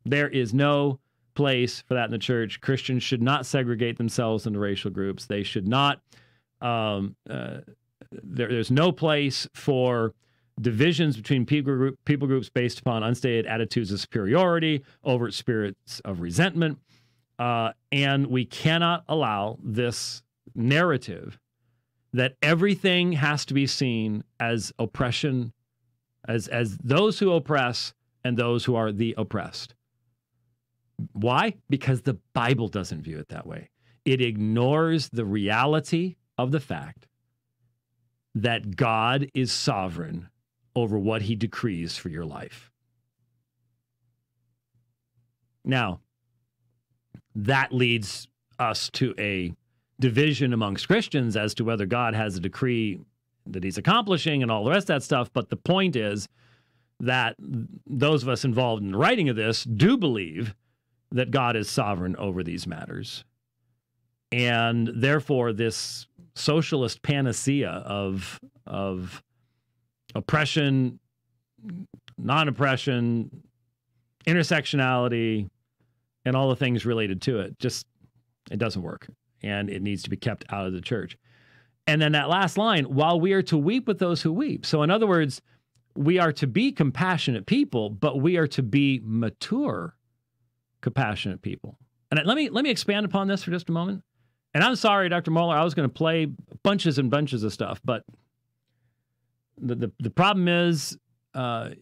Speaker 1: There is no place for that in the church. Christians should not segregate themselves into racial groups. They should not. There's no place for divisions between people groups based upon unstated attitudes of superiority, overt spirits of resentment. And we cannot allow this narrative that everything has to be seen as oppression, as those who oppress and those who are the oppressed. Why? Because the Bible doesn't view it that way. It ignores the reality of the fact that God is sovereign over what he decrees for your life. Now, that leads us to a division amongst Christians as to whether God has a decree that he's accomplishing and all the rest of that stuff. But the point is that those of us involved in the writing of this do believe that God is sovereign over these matters. And therefore, this socialist panacea of oppression, non-oppression, intersectionality, and all the things related to it, it doesn't work. And it needs to be kept out of the church. And then that last line, while we are to weep with those who weep. So in other words, we are to be compassionate people, but we are to be mature, compassionate people. And let me expand upon this for just a moment. And I'm sorry, Dr. Mohler, I was going to play bunches and bunches of stuff, but the problem is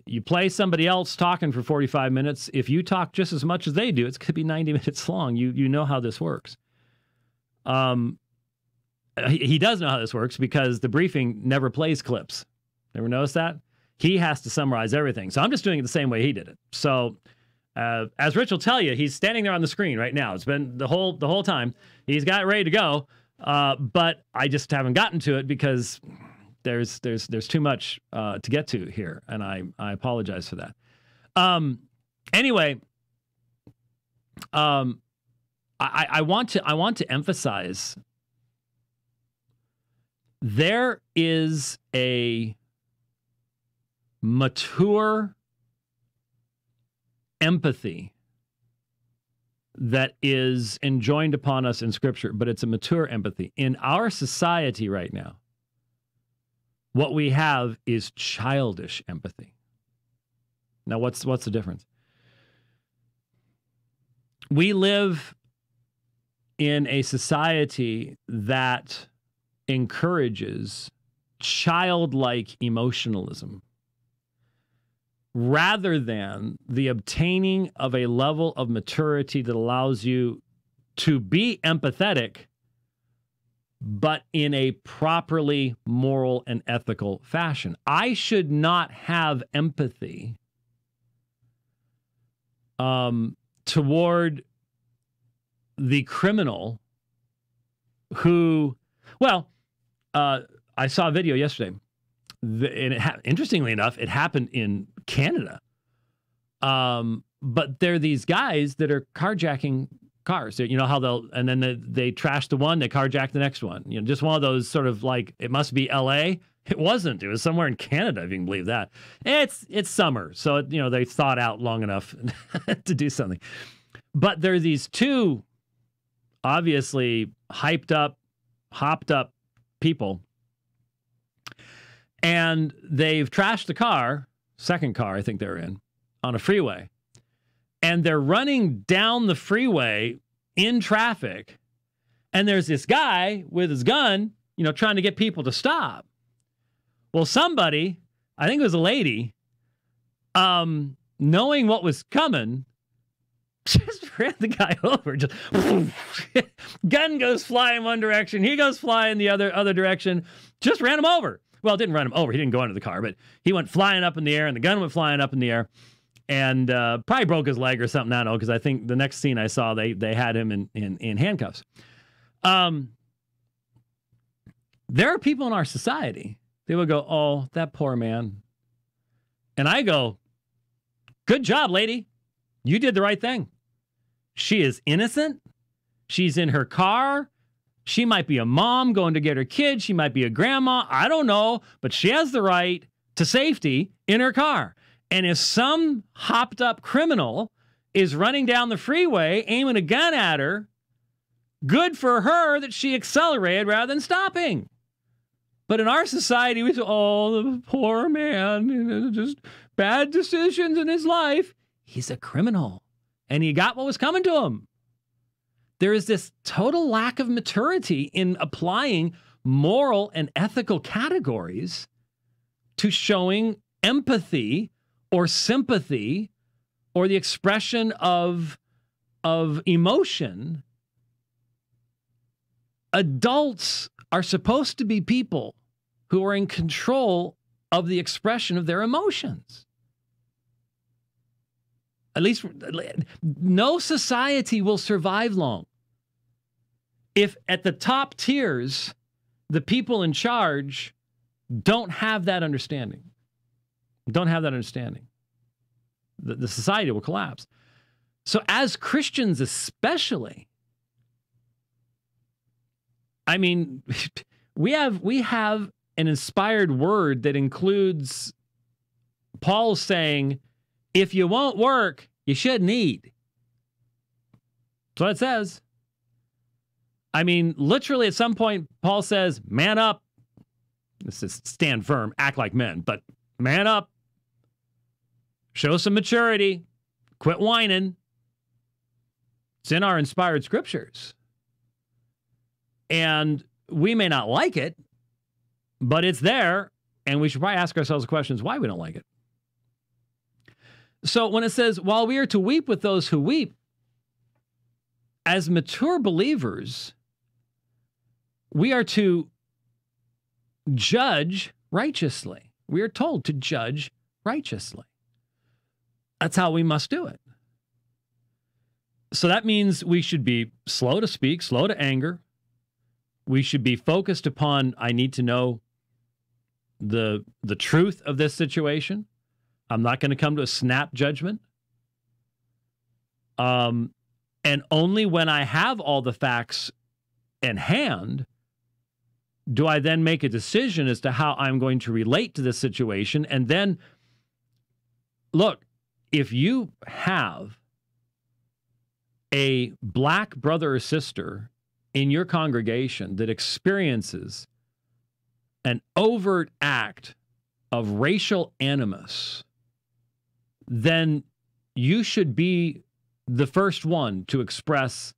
Speaker 1: you play somebody else talking for 45 minutes. If you talk just as much as they do, it's going to be 90 minutes long. You know how this works. He does know how this works because the briefing never plays clips. Ever notice that? He has to summarize everything. So I'm just doing it the same way he did it. So as Rich will tell you, he's standing there on the screen right now. It's been the whole time. He's got it ready to go. But I just haven't gotten to it because there's too much to get to here. And I apologize for that. Anyway, I want to emphasize there is a mature empathy that is enjoined upon us in Scripture, but it's a mature empathy. In our society right now, what we have is childish empathy. Now, what's the difference? We live in a society that encourages childlike emotionalism rather than the obtaining of a level of maturity that allows you to be empathetic, but in a properly moral and ethical fashion. I should not have empathy toward the criminal who, I saw a video yesterday. Interestingly enough, it happened in Canada. But there are these guys that are carjacking cars. You know how and then they trash the one, they carjack the next one. You know, just one of those sort of like, it must be LA. It wasn't. It was somewhere in Canada, if you can believe that. It's summer, so they thought out long enough to do something. But there are these two obviously hopped up people, and they've trashed the car, second car I think they're in, on a freeway. And they're running down the freeway in traffic. And there's this guy with his gun, trying to get people to stop. Well, somebody, I think it was a lady, knowing what was coming, just ran the guy over. Just gun goes flying one direction, he goes flying the other direction. Just ran him over. Well, it didn't run him over. He didn't go under the car, but he went flying up in the air, and the gun went flying up in the air, and probably broke his leg or something. I don't know, because I think the next scene I saw, they had him in handcuffs. There are people in our society, they would go, "Oh, that poor man," and I go, "Good job, lady. You did the right thing. She is innocent. She's in her car. She might be a mom going to get her kid. She might be a grandma. I don't know, but she has the right to safety in her car. And if some hopped up criminal is running down the freeway, aiming a gun at her, good for her that she accelerated rather than stopping. But in our society, we say, oh, the poor man, just bad decisions in his life. He's a criminal, and he got what was coming to him. There is this total lack of maturity in applying moral and ethical categories to showing empathy or sympathy or the expression of emotion. Adults are supposed to be people who are in control of the expression of their emotions. At least no society will survive long if at the top tiers, the people in charge don't have that understanding. Don't have that understanding. The society will collapse. So as Christians especially, I mean, we have an inspired word that includes Paul saying, if you won't work, you shouldn't eat. That's what it says. I mean, literally at some point, Paul says, man up. This is stand firm, act like men, but man up. Show some maturity. Quit whining. It's in our inspired scriptures. And we may not like it, but it's there, and we should probably ask ourselves questions why we don't like it. So when it says, while we are to weep with those who weep, as mature believers, we are to judge righteously. We are told to judge righteously. That's how we must do it. So that means we should be slow to speak, slow to anger. We should be focused upon, I need to know the truth of this situation. I'm not going to come to a snap judgment. And only when I have all the facts in hand do I then make a decision as to how I'm going to relate to this situation. And then, look, if you have a black brother or sister in your congregation that experiences an overt act of racial animus, then you should be the first one to express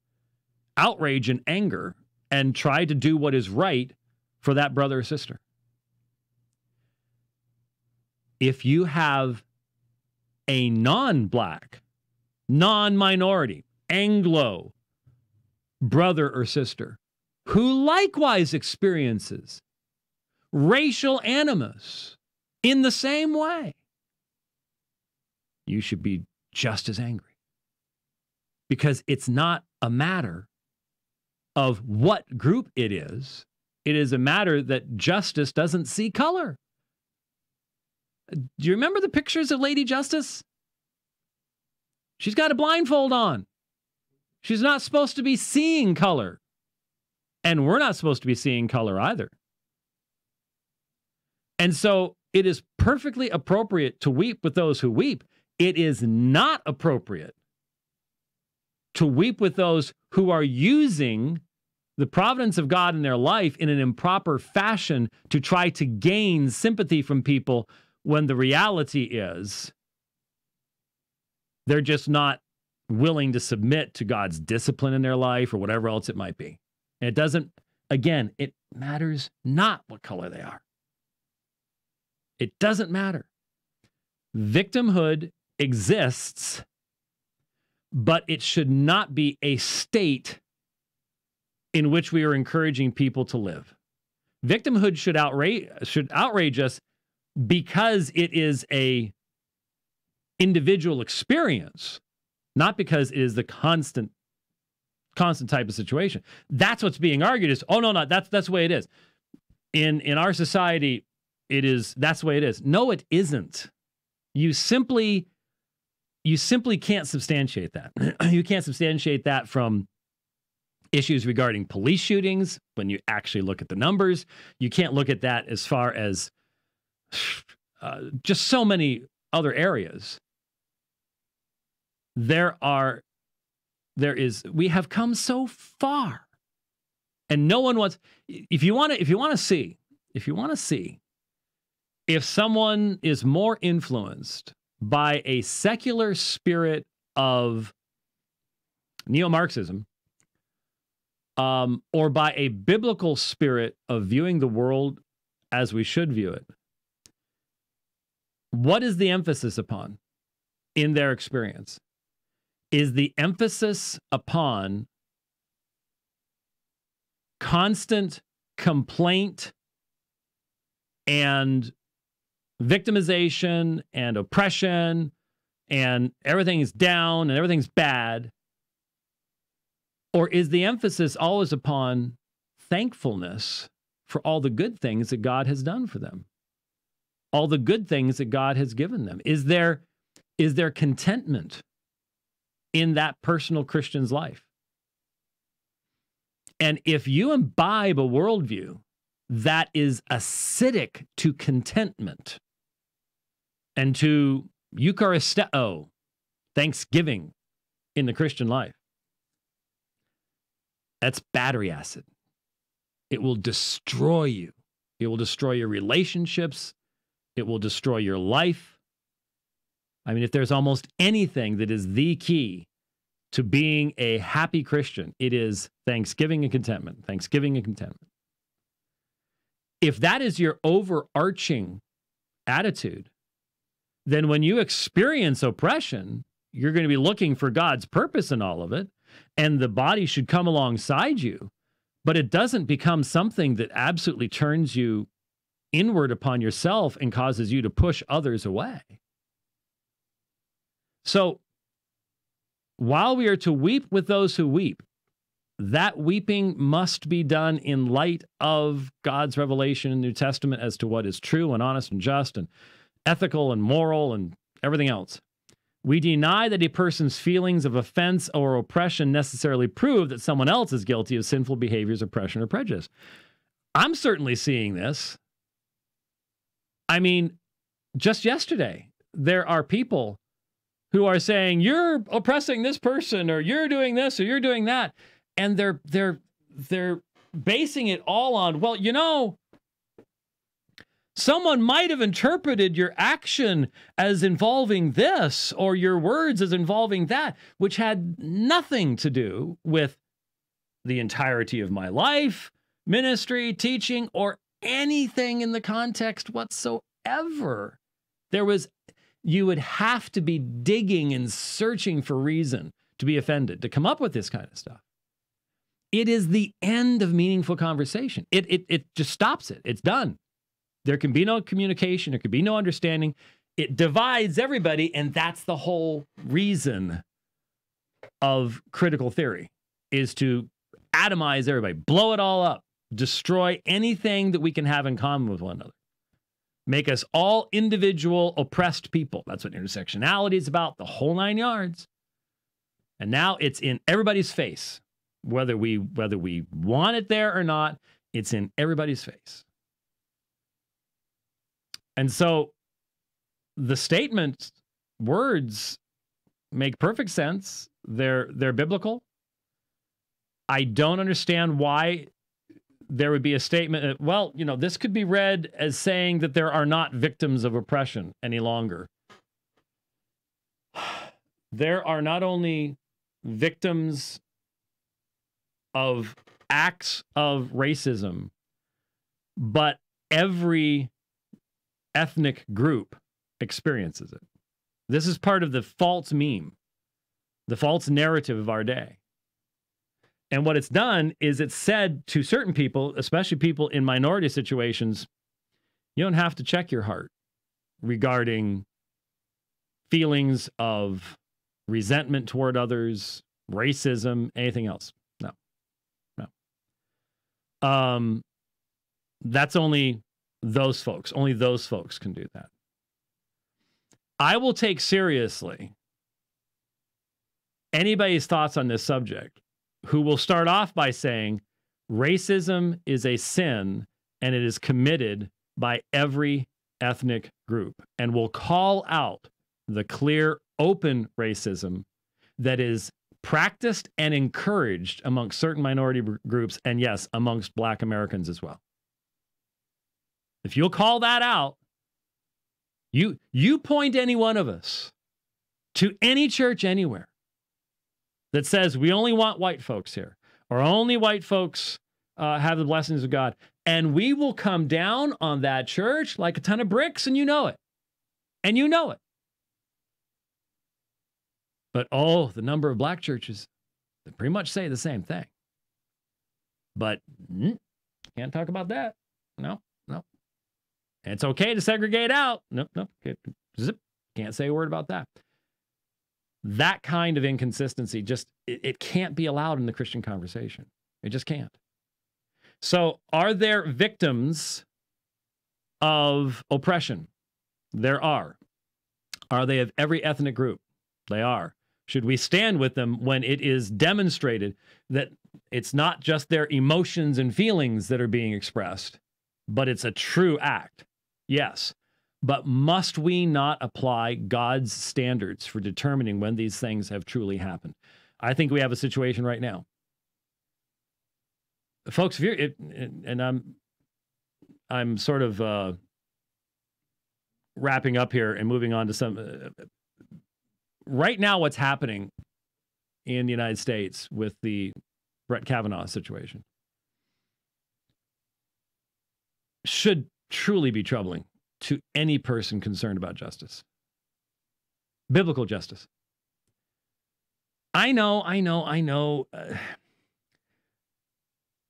Speaker 1: outrage and anger and try to do what is right for that brother or sister. If you have a non-black, non-minority, Anglo brother or sister who likewise experiences racial animus in the same way, you should be just as angry. Because it's not a matter of what group it is. It is a matter that justice doesn't see color. Do you remember the pictures of Lady Justice? She's got a blindfold on. She's not supposed to be seeing color. And we're not supposed to be seeing color either. And so it is perfectly appropriate to weep with those who weep. It is not appropriate to weep with those who are using the providence of God in their life in an improper fashion to try to gain sympathy from people when the reality is they're just not willing to submit to God's discipline in their life or whatever else it might be. And it doesn't, again, it matters not what color they are. It doesn't matter. Victimhood exists, but it should not be a state in which we are encouraging people to live. Victimhood should outrage us because it is a individual experience, not because it is the constant type of situation. That's what's being argued is, oh no, that's the way it is. In our society, that's the way it is. No, it isn't. You simply can't substantiate that. You can't substantiate that from issues regarding police shootings when you actually look at the numbers. You can't look at that as far as just so many other areas. We have come so far, and no one wants. If you want to if you want to see if someone is more influenced by a secular spirit of neo-Marxism or by a biblical spirit of viewing the world as we should view it, what is the emphasis upon in their experience? Is the emphasis upon constant complaint and victimization and oppression and everything is down and everything's bad? Or is the emphasis always upon thankfulness for all the good things that God has done for them? All the good things that God has given them? Is there contentment in that personal Christian's life? And if you imbibe a worldview that is acidic to contentment and to Eucharisteo, thanksgiving in the Christian life, that's battery acid. It will destroy you. It will destroy your relationships. It will destroy your life. I mean, if there's almost anything that is the key to being a happy Christian, it is thanksgiving and contentment. Thanksgiving and contentment. If that is your overarching attitude, then when you experience oppression, you're going to be looking for God's purpose in all of it, and the body should come alongside you, but it doesn't become something that absolutely turns you inward upon yourself and causes you to push others away. So, while we are to weep with those who weep, that weeping must be done in light of God's revelation in the New Testament as to what is true and honest and just and ethical and moral and everything else. We deny that a person's feelings of offense or oppression necessarily prove that someone else is guilty of sinful behaviors, oppression, or prejudice. I'm certainly seeing this. I mean, just yesterday, there are people who are saying, you're oppressing this person, or you're doing this, or you're doing that. And they're basing it all on, well, you know, someone might have interpreted your action as involving this, or your words as involving that, which had nothing to do with the entirety of my life, ministry, teaching, or anything in the context whatsoever. You would have to be digging and searching for reason to be offended, to come up with this kind of stuff. It is the end of meaningful conversation. It just stops it. It's done. There can be no communication. There can be no understanding. It divides everybody, and that's the whole reason of critical theory, is to atomize everybody, blow it all up, destroy anything that we can have in common with one another. Make us all individual oppressed people. That's what intersectionality is about, the whole 9 yards. And now it's in everybody's face. Whether we want it there or not, it's in everybody's face. And so the statement words make perfect sense. They're biblical. I don't understand why there would be a statement, well, you know, this could be read as saying that there are not victims of oppression any longer. There are not only victims of acts of racism, but every ethnic group experiences it. This is part of the false meme, the false narrative of our day. And what it's done is it's said to certain people, especially people in minority situations, you don't have to check your heart regarding feelings of resentment toward others, racism, anything else. No. That's only those folks. Only those folks can do that. I will take seriously anybody's thoughts on this subject who will start off by saying racism is a sin and it is committed by every ethnic group, and will call out the clear, open racism that is practiced and encouraged amongst certain minority groups, and yes, amongst Black Americans as well. If you'll call that out, you point any one of us to any church anywhere that says we only want white folks here, or only white folks have the blessings of God, and we will come down on that church like a ton of bricks, and you know it. And you know it. But the number of black churches that pretty much say the same thing. But can't talk about that. No. And it's okay to segregate out. No. Zip. Can't say a word about that. That kind of inconsistency it can't be allowed in the Christian conversation. It just can't. So are there victims of oppression? There are. Are they of every ethnic group? They are. Should we stand with them when it is demonstrated that it's not just their emotions and feelings that are being expressed, but it's a true act? Yes. But must we not apply God's standards for determining when these things have truly happened? I think we have a situation right now. Folks, if you're, and I'm sort of wrapping up here and moving on to some. Right now, what's happening in the United States with the Brett Kavanaugh situation should truly be troubling to any person concerned about justice. Biblical justice. I know.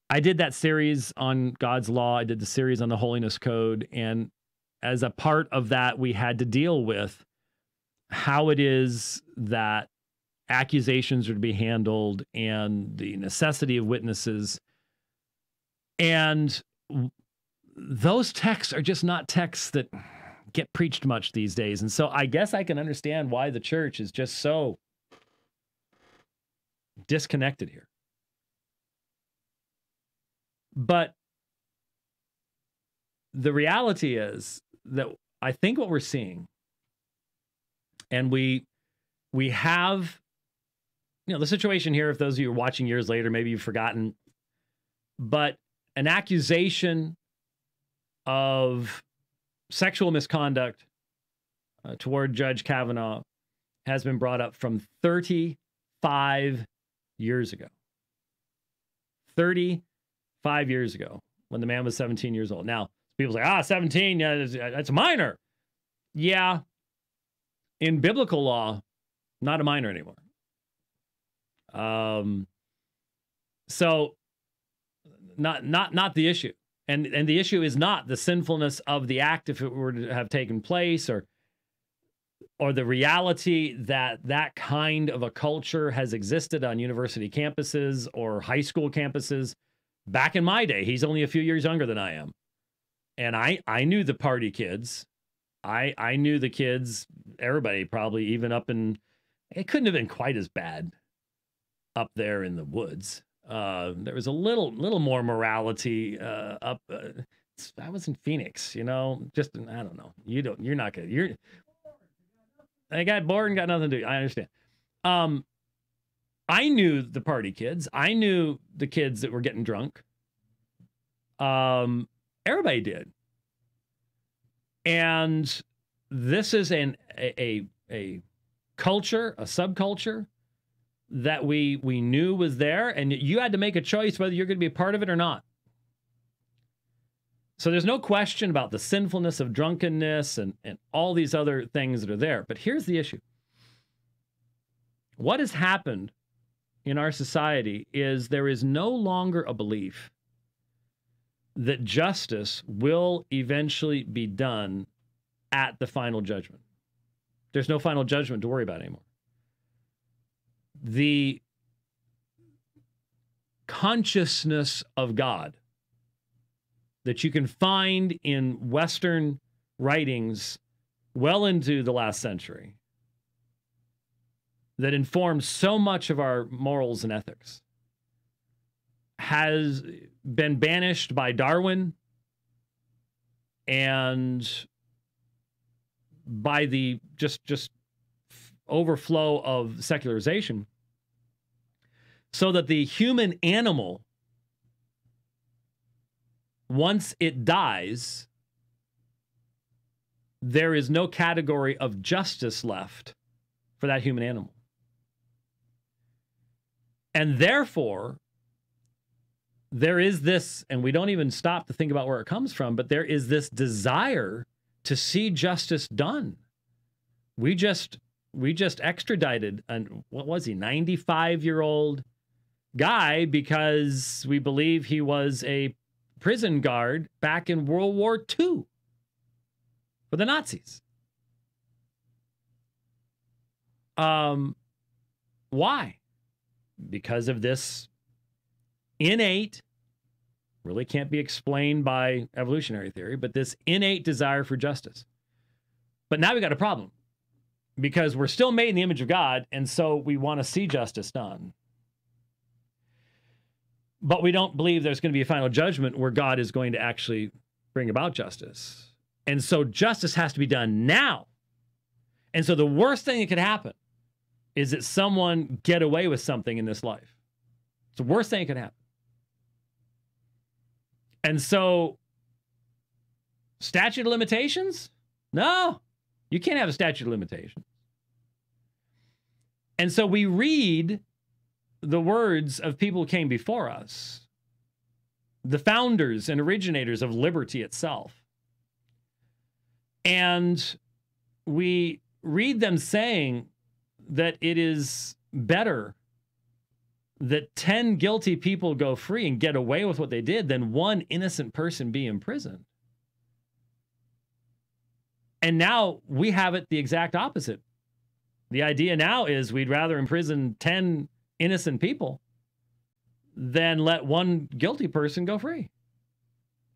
Speaker 1: I did that series on God's law. I did the series on the Holiness Code. And as a part of that, we had to deal with how it is that accusations are to be handled and the necessity of witnesses. And those texts are just not texts that get preached much these days. And so I guess I can understand why the church is just so disconnected here. But the reality is that I think what we're seeing, and we have, the situation here, if those of you are watching years later, maybe you've forgotten, but an accusation of sexual misconduct toward Judge Kavanaugh has been brought up from 35 years ago. 35 years ago, when the man was 17 years old. Now, people say, 17, yeah, that's a minor. Yeah, in biblical law, not a minor anymore. So, not the issue. And the issue is not the sinfulness of the act if it were to have taken place, or the reality that kind of a culture has existed on university campuses or high school campuses. Back in my day, he's only a few years younger than I am. And I knew the party kids. I knew the kids, everybody probably, even up in, it couldn't have been quite as bad up there in the woods. There was a little more morality up. I was in Phoenix, just, I don't know. You're not gonna, I got bored and got nothing to do. I understand. I knew the party kids. I knew the kids that were getting drunk. Everybody did. And this is a culture, a subculture that we knew was there, and you had to make a choice whether you're going to be a part of it or not. So there's no question about the sinfulness of drunkenness and all these other things that are there. But here's the issue. What has happened in our society is there is no longer a belief that justice will eventually be done at the final judgment. There's no final judgment to worry about anymore. The consciousness of God that you can find in Western writings well into the last century that informed so much of our morals and ethics has been banished by Darwin and by the just overflow of secularization, so that the human animal, once it dies, there is no category of justice left for that human animal. And therefore, there is this, and we don't even stop to think about where it comes from, but there is this desire to see justice done. We just extradited an, what was he, 95-year-old guy because we believe he was a prison guard back in World War II for the Nazis. Why? Because of this innate, really can't be explained by evolutionary theory, but this innate desire for justice. But now we got a problem because we're still made in the image of God, and so we want to see justice done. But we don't believe there's going to be a final judgment where God is going to actually bring about justice. And so justice has to be done now. And so the worst thing that could happen is that someone get away with something in this life. It's the worst thing that could happen. And so, statute of limitations? No, you can't have a statute of limitations. And so we read the words of people who came before us, the founders and originators of liberty itself. And we read them saying that it is better that 10 guilty people go free and get away with what they did than one innocent person be imprisoned. And now we have it the exact opposite. The idea now is we'd rather imprison 10 innocent people than let one guilty person go free.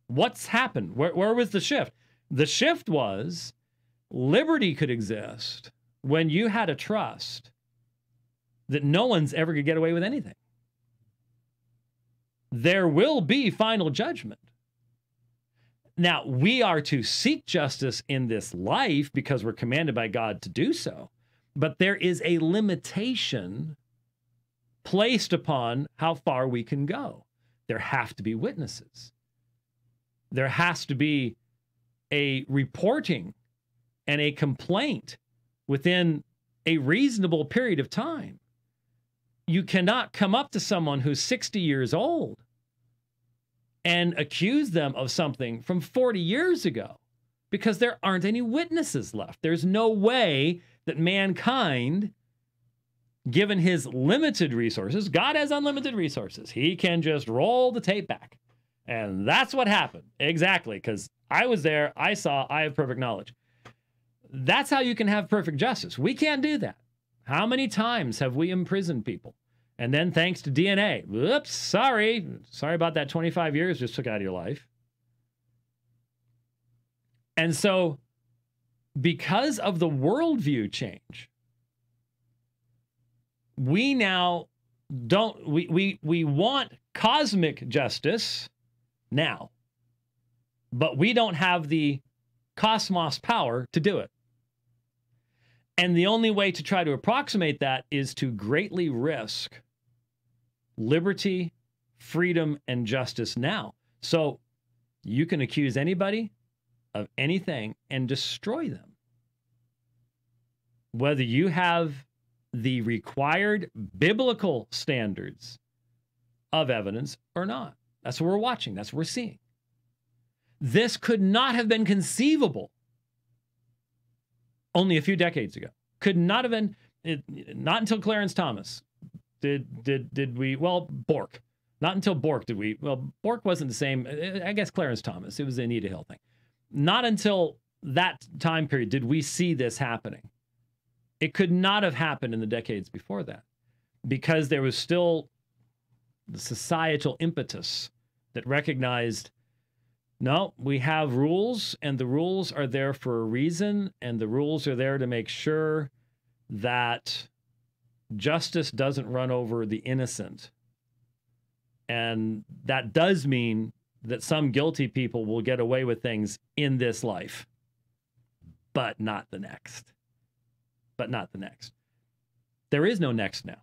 Speaker 1: What's happened? Where was the shift? The shift was liberty could exist when you had a trust that no one's ever going to get away with anything. There will be final judgment. Now, we are to seek justice in this life because we're commanded by God to do so. But there is a limitation placed upon how far we can go. There have to be witnesses. There has to be a reporting and a complaint within a reasonable period of time. You cannot come up to someone who's 60 years old and accuse them of something from 40 years ago because there aren't any witnesses left. There's no way that mankind, given his limited resources, God has unlimited resources. He can just roll the tape back. And that's what happened. Exactly. Because I was there. I saw. I have perfect knowledge. That's how you can have perfect justice. We can't do that. How many times have we imprisoned people? And then thanks to DNA, whoops, sorry about that 25 years just took out of your life. And so because of the worldview change, we now don't, we want cosmic justice now, but we don't have the cosmos power to do it. And the only way to try to approximate that is to greatly risk liberty, freedom, and justice now. So you can accuse anybody of anything and destroy them. Whether you have the required biblical standards of evidence or not. That's what we're watching. That's what we're seeing. This could not have been conceivable only a few decades ago. Could not have been, not until Clarence Thomas did we, well, Bork. Not until Bork did we, well, Bork wasn't the same, I guess Clarence Thomas, it was the Anita Hill thing. Not until that time period did we see this happening. It could not have happened in the decades before that because there was still the societal impetus that recognized, no, we have rules and the rules are there for a reason and the rules are there to make sure that justice doesn't run over the innocent. And that does mean that some guilty people will get away with things in this life, but not the next. But not the next. There is no next now.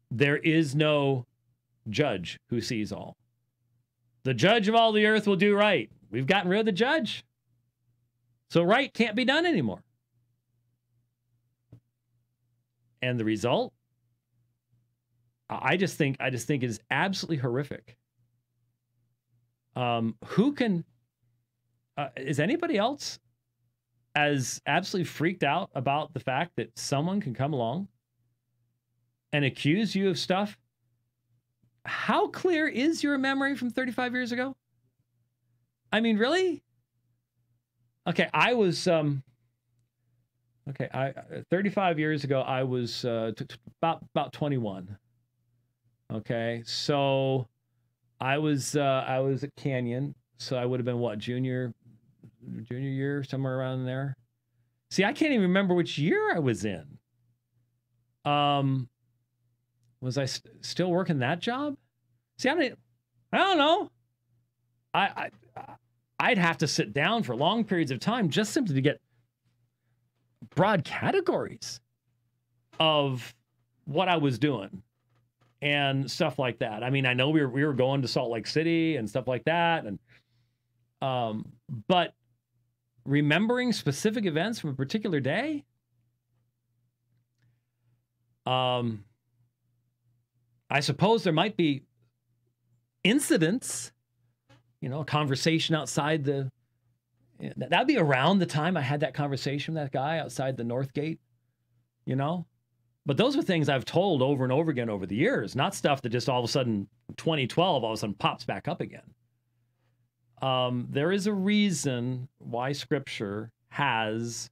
Speaker 1: There is no judge who sees all. The judge of all the earth will do right. We've gotten rid of the judge. So right can't be done anymore. And the result, I just think it is absolutely horrific. Who can, is anybody else as absolutely freaked out about the fact that someone can come along and accuse you of stuff? How clear is your memory from 35 years ago? I mean, really? Okay, I was, 35 years ago, I was about 21. Okay, so I was at Canyon, so I would have been what, junior year, somewhere around there. See, I can't even remember which year I was in. Was I still working that job? See, I don't know. I'd have to sit down for long periods of time just simply to get broad categories of what I was doing and stuff like that. I mean, I know we were going to Salt Lake City and stuff like that, and but remembering specific events from a particular day, I suppose there might be incidents, a conversation outside that'd be around the time I had that conversation with that guy outside the North Gate, But those are things I've told over and over again over the years, not stuff that just all of a sudden, 2012, all of a sudden pops back up again. There is a reason why Scripture has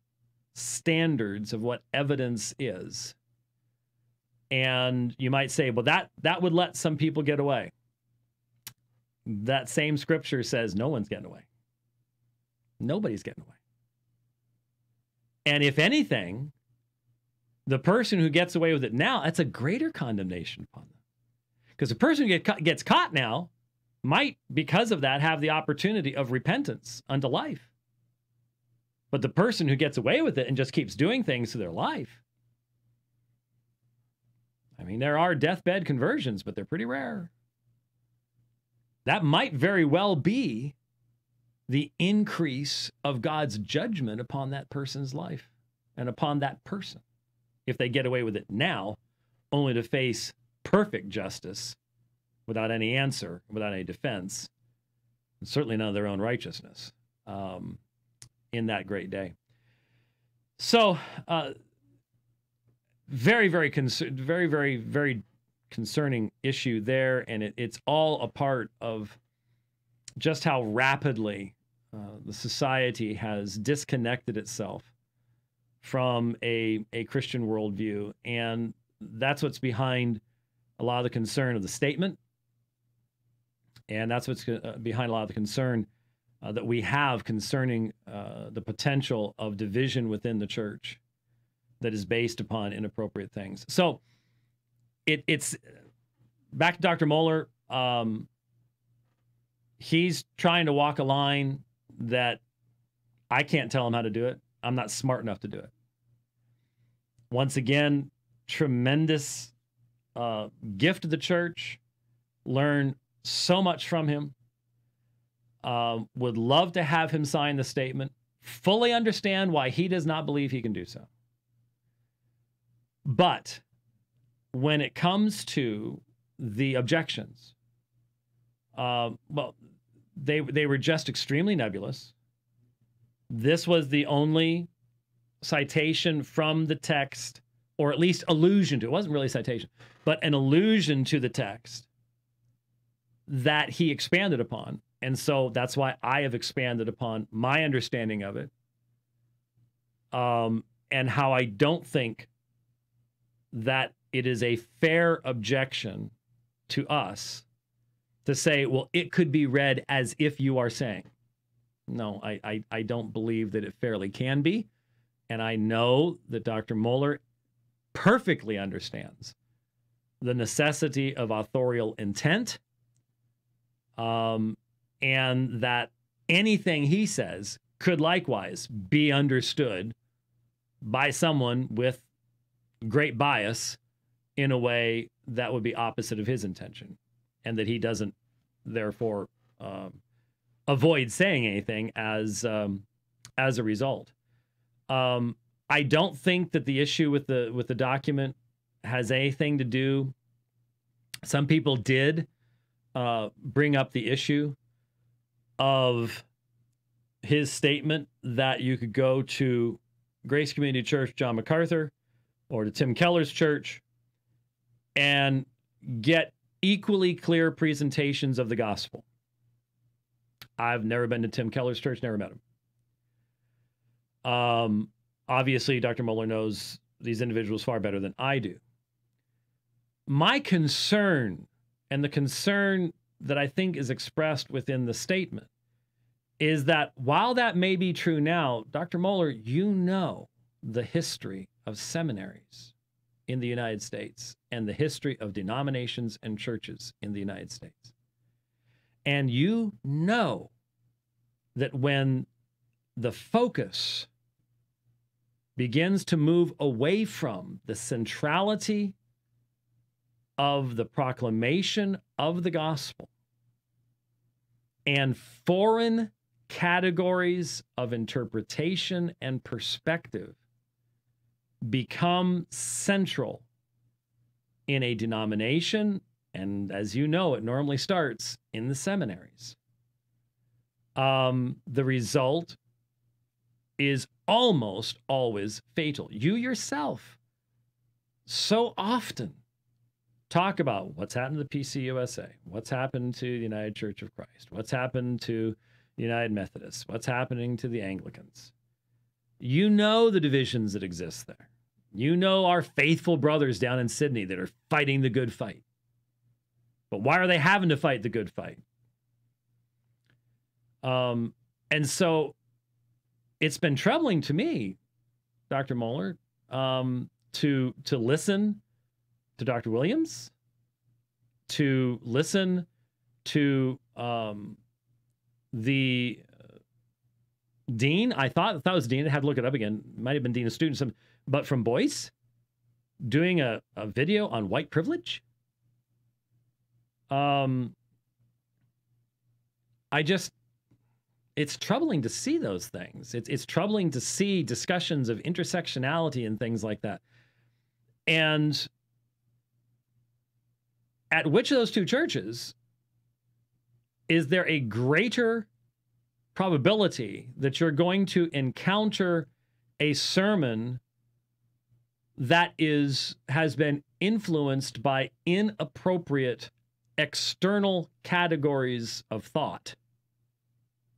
Speaker 1: standards of what evidence is. And you might say, well, that would let some people get away. That same Scripture says no one's getting away. Nobody's getting away. And if anything, the person who gets away with it now, that's a greater condemnation upon them. Because the person who gets caught now might, because of that, have the opportunity of repentance unto life. But the person who gets away with it and just keeps doing things to their life, I mean, there are deathbed conversions, but they're pretty rare. That might very well be the increase of God's judgment upon that person's life and upon that person, if they get away with it now, only to face perfect justice without any answer, without any defense, and certainly none of their own righteousness in that great day. So, very, very concerning issue there, and it's all a part of just how rapidly the society has disconnected itself from a Christian worldview, and that's what's behind a lot of the concern of the statement, and that's what's behind a lot of the concern that we have concerning the potential of division within the church that is based upon inappropriate things. So it's back to Dr. Mohler. He's trying to walk a line that I can't tell him how to do it. I'm not smart enough to do it. Once again, tremendous gift of the church. Learn so much from him. Would love to have him sign the statement. Fully understand why he does not believe he can do so. But when it comes to the objections, well, they were just extremely nebulous. This was the only citation from the text, or at least allusion to, it wasn't really a citation, but an allusion to the text that he expanded upon. And so that's why I have expanded upon my understanding of it, and how I don't think that it is a fair objection to us to say, well, it could be read as if you are saying. No, I don't believe that it fairly can be. And I know that Dr. Mohler perfectly understands the necessity of authorial intent, and that anything he says could likewise be understood by someone with great bias in a way that would be opposite of his intention, and that he doesn't therefore avoid saying anything as as a result. I don't think that the issue with the document has anything to do. Some people did bring up the issue of his statement that you could go to Grace Community Church, John MacArthur, or to Tim Keller's church and get equally clear presentations of the gospel. I've never been to Tim Keller's church, never met him. Obviously, Dr. Mohler knows these individuals far better than I do. My concern, and the concern that I think is expressed within the statement, is that while that may be true now, Dr. Mohler, you know the history of seminaries in the United States and the history of denominations and churches in the United States. And you know that when the focus begins to move away from the centrality of the proclamation of the gospel and foreign categories of interpretation and perspective become central in a denomination, and as you know, it normally starts in the seminaries. The result is almost always fatal. You yourself so often talk about what's happened to the PCUSA, what's happened to the United Church of Christ, what's happened to the United Methodists, what's happening to the Anglicans. You know the divisions that exist there. You know our faithful brothers down in Sydney that are fighting the good fight. But why are they having to fight the good fight? And so it's been troubling to me, Dr. Mohler, to listen to Dr. Williams, to listen to the dean. I thought it was dean. I had to look it up again. It might have been dean of students, but from Boyce, doing a video on white privilege. It's troubling to see those things. It's troubling to see discussions of intersectionality and things like that. And at which of those two churches is there a greater probability that you're going to encounter a sermon that has been influenced by inappropriate external categories of thought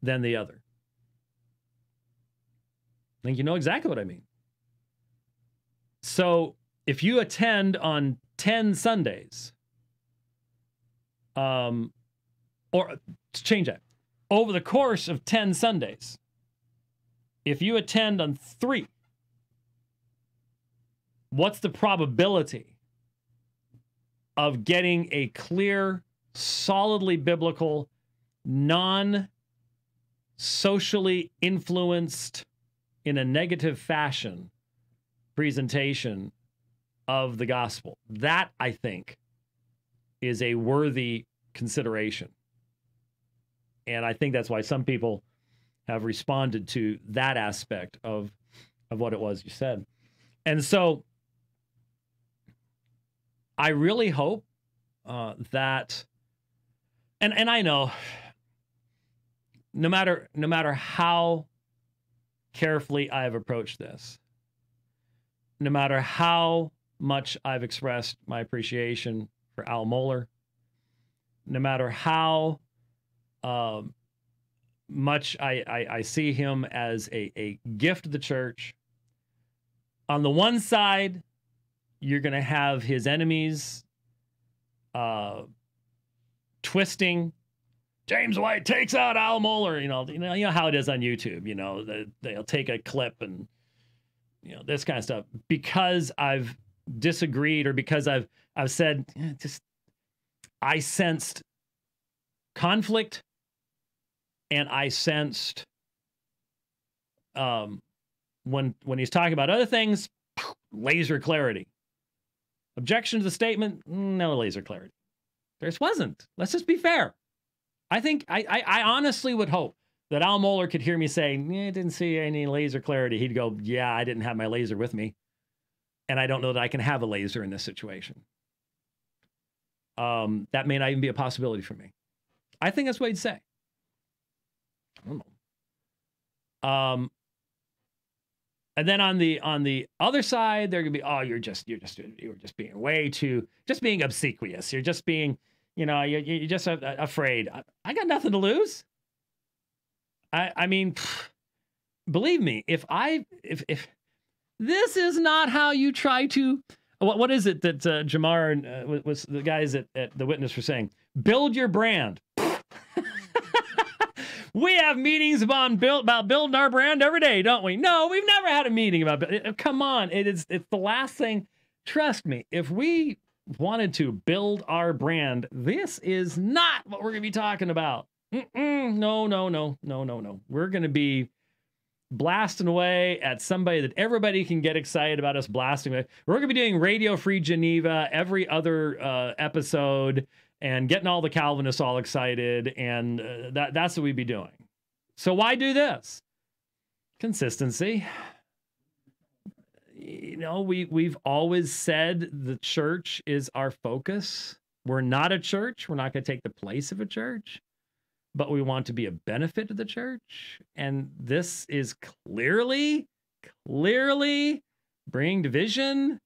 Speaker 1: than the other? I think you know exactly what I mean. So if you attend on 10 Sundays, or to change that, over the course of 10 Sundays, if you attend on 3, what's the probability of getting a clear, solidly biblical, non-socially influenced in a negative fashion presentation of the gospel? That, I think, is a worthy consideration. And I think that's why some people have responded to that aspect of what it was you said. And so I really hope that, and I know no matter how carefully I've approached this, no matter how much I've expressed my appreciation for Al Mohler, no matter how much I see him as a gift to the church, on the one side, you're going to have his enemies twisting. James White takes out Al Mohler. You know how it is on YouTube. You know, they'll take a clip and this kind of stuff because I've disagreed or because I've said I sensed conflict and I sensed when he's talking about other things, laser clarity. Objection to the statement, no laser clarity. There just wasn't. Let's just be fair. I think I honestly would hope that Al Mohler could hear me say, "I didn't see any laser clarity," he'd go, "Yeah, I didn't have my laser with me. And I don't know that I can have a laser in this situation." That may not even be a possibility for me. I think that's what he'd say. I don't know. And then on the other side, they're gonna be, "Oh, you're just being way too, just being obsequious. You're just being, you're just afraid." I got nothing to lose. I mean, believe me, if this is not how you try to, what is it that Jamar was the guys at the Witness were saying? Build your brand. We have meetings about building our brand every day, don't we? No, we've never had a meeting about it. Come on, it's the last thing. Trust me, if we wanted to build our brand, this is not what we're going to be talking about. No. We're going to be blasting away at somebody that everybody can get excited about us blasting away. We're going to be doing Radio Free Geneva every other episode and getting all the Calvinists all excited, and that's what we'd be doing. So why do this? Consistency. We've always said the church is our focus. We're not a church. We're not going to take the place of a church, but we want to be a benefit to the church. And this is clearly bringing division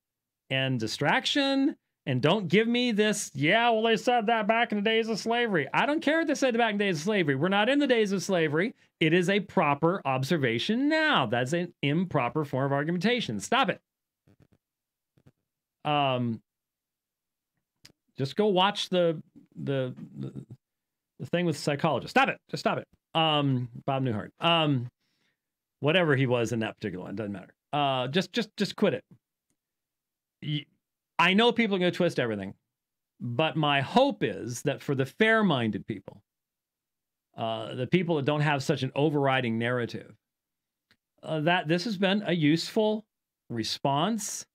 Speaker 1: and distraction. And don't give me this, they said that back in the days of slavery. I don't care what they said back in the days of slavery. We're not in the days of slavery. It is a proper observation now. That's an improper form of argumentation. Stop it. Just go watch the thing with the psychologist. Stop it. Just stop it. Bob Newhart. Whatever he was in that particular one, doesn't matter. Just quit it. I know people are going to twist everything, but my hope is that for the fair-minded people, the people that don't have such an overriding narrative, that this has been a useful response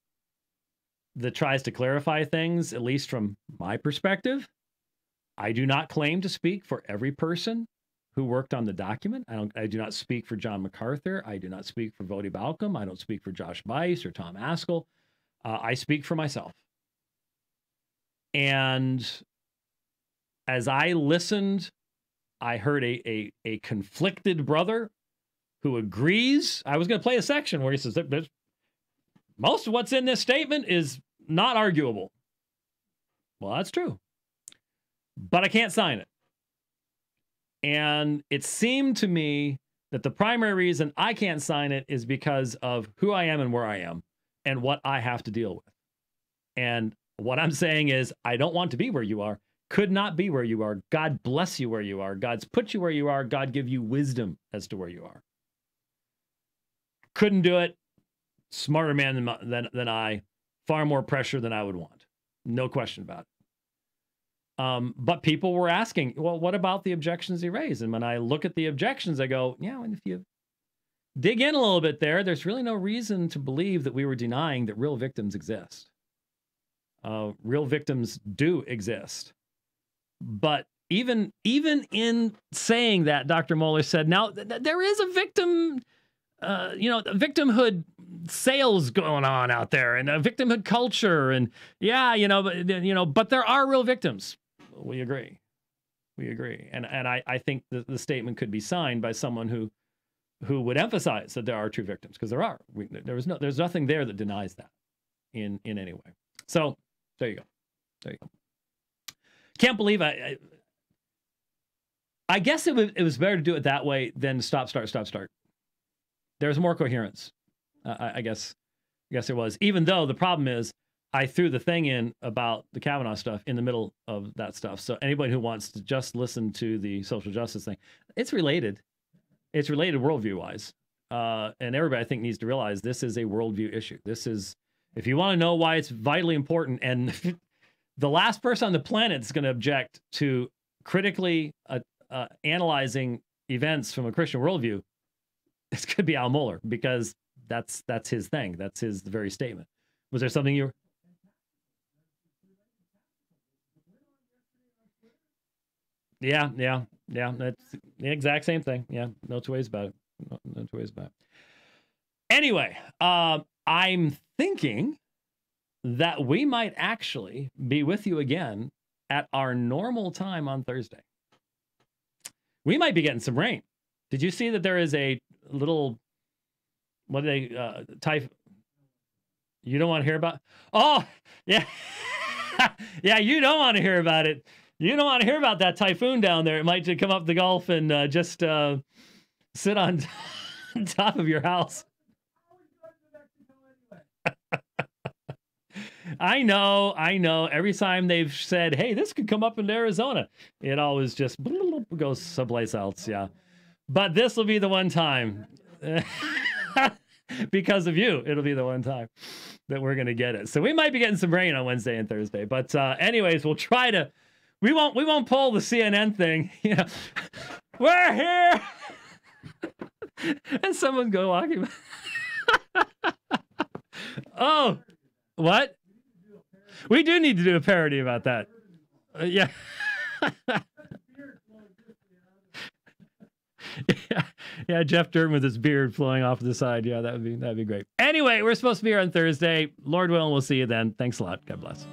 Speaker 1: that tries to clarify things, at least from my perspective. I do not claim to speak for every person who worked on the document. I do not speak for John MacArthur. I do not speak for Voddie Baucham. I don't speak for Josh Buice or Tom Askell. I speak for myself. And as I listened, I heard a conflicted brother who agrees. I was going to play a section where he says that most of what's in this statement is not arguable. Well, that's true. But I can't sign it. And it seemed to me that the primary reason I can't sign it is because of who I am and where I am and what I have to deal with. And what I'm saying is, I don't want to be where you are. Could not be where you are. God bless you where you are. God's put you where you are. God give you wisdom as to where you are. Couldn't do it. Smarter man than I. Far more pressure than I would want. No question about it. But people were asking, well, what about the objections he raised? And when I look at the objections, I go, and if you dig in a little bit there's really no reason to believe that we were denying that real victims exist. Real victims do exist. But even in saying that, Dr. Mohler said, now there is a victim, victimhood sales going on out there and a victimhood culture. And but there are real victims. We agree. And I think the statement could be signed by someone who would emphasize that there are true victims, because there are. There's nothing there that denies that in any way. So there you go. Can't believe I guess it was better to do it that way than stop, start. There's more coherence. I guess it was. Even though the problem is I threw the thing in about the Kavanaugh stuff in the middle of that stuff. So anybody who wants to just listen to the social justice thing, it's related. It's related worldview-wise. And everybody, I think, needs to realize this is a worldview issue. This is, if you want to know why it's vitally important, and the last person on the planet is going to object to critically analyzing events from a Christian worldview, it's going to be Al Mohler, because that's his thing. That's his very statement. Was there something you were... Yeah, yeah, yeah. That's the exact same thing. Yeah, no two ways about it. No two ways about it. Anyway, I'm thinking that we might actually be with you again at our normal time on Thursday. We might be getting some rain. Did you see that there is a little, what do they, type? You don't want to hear about? Oh, yeah. Yeah, you don't want to hear about it. You don't want to hear about that typhoon down there. It might just come up the Gulf and just sit on top of your house. I know. Every time they've said, hey, this could come up in Arizona, it always just goes someplace else. Yeah. But this will be the one time. Because of you, it'll be the one time that we're going to get it. So we might be getting some rain on Wednesday and Thursday. But anyways, we'll try to. We won't pull the CNN thing. You know, we're here. And someone go walking. Oh, what? We do need to do a parody about that. Yeah. Yeah, Jeff Durden with his beard flowing off to the side. Yeah, that'd be great. Anyway, we're supposed to be here on Thursday. Lord willing, we'll see you then. Thanks a lot. God bless.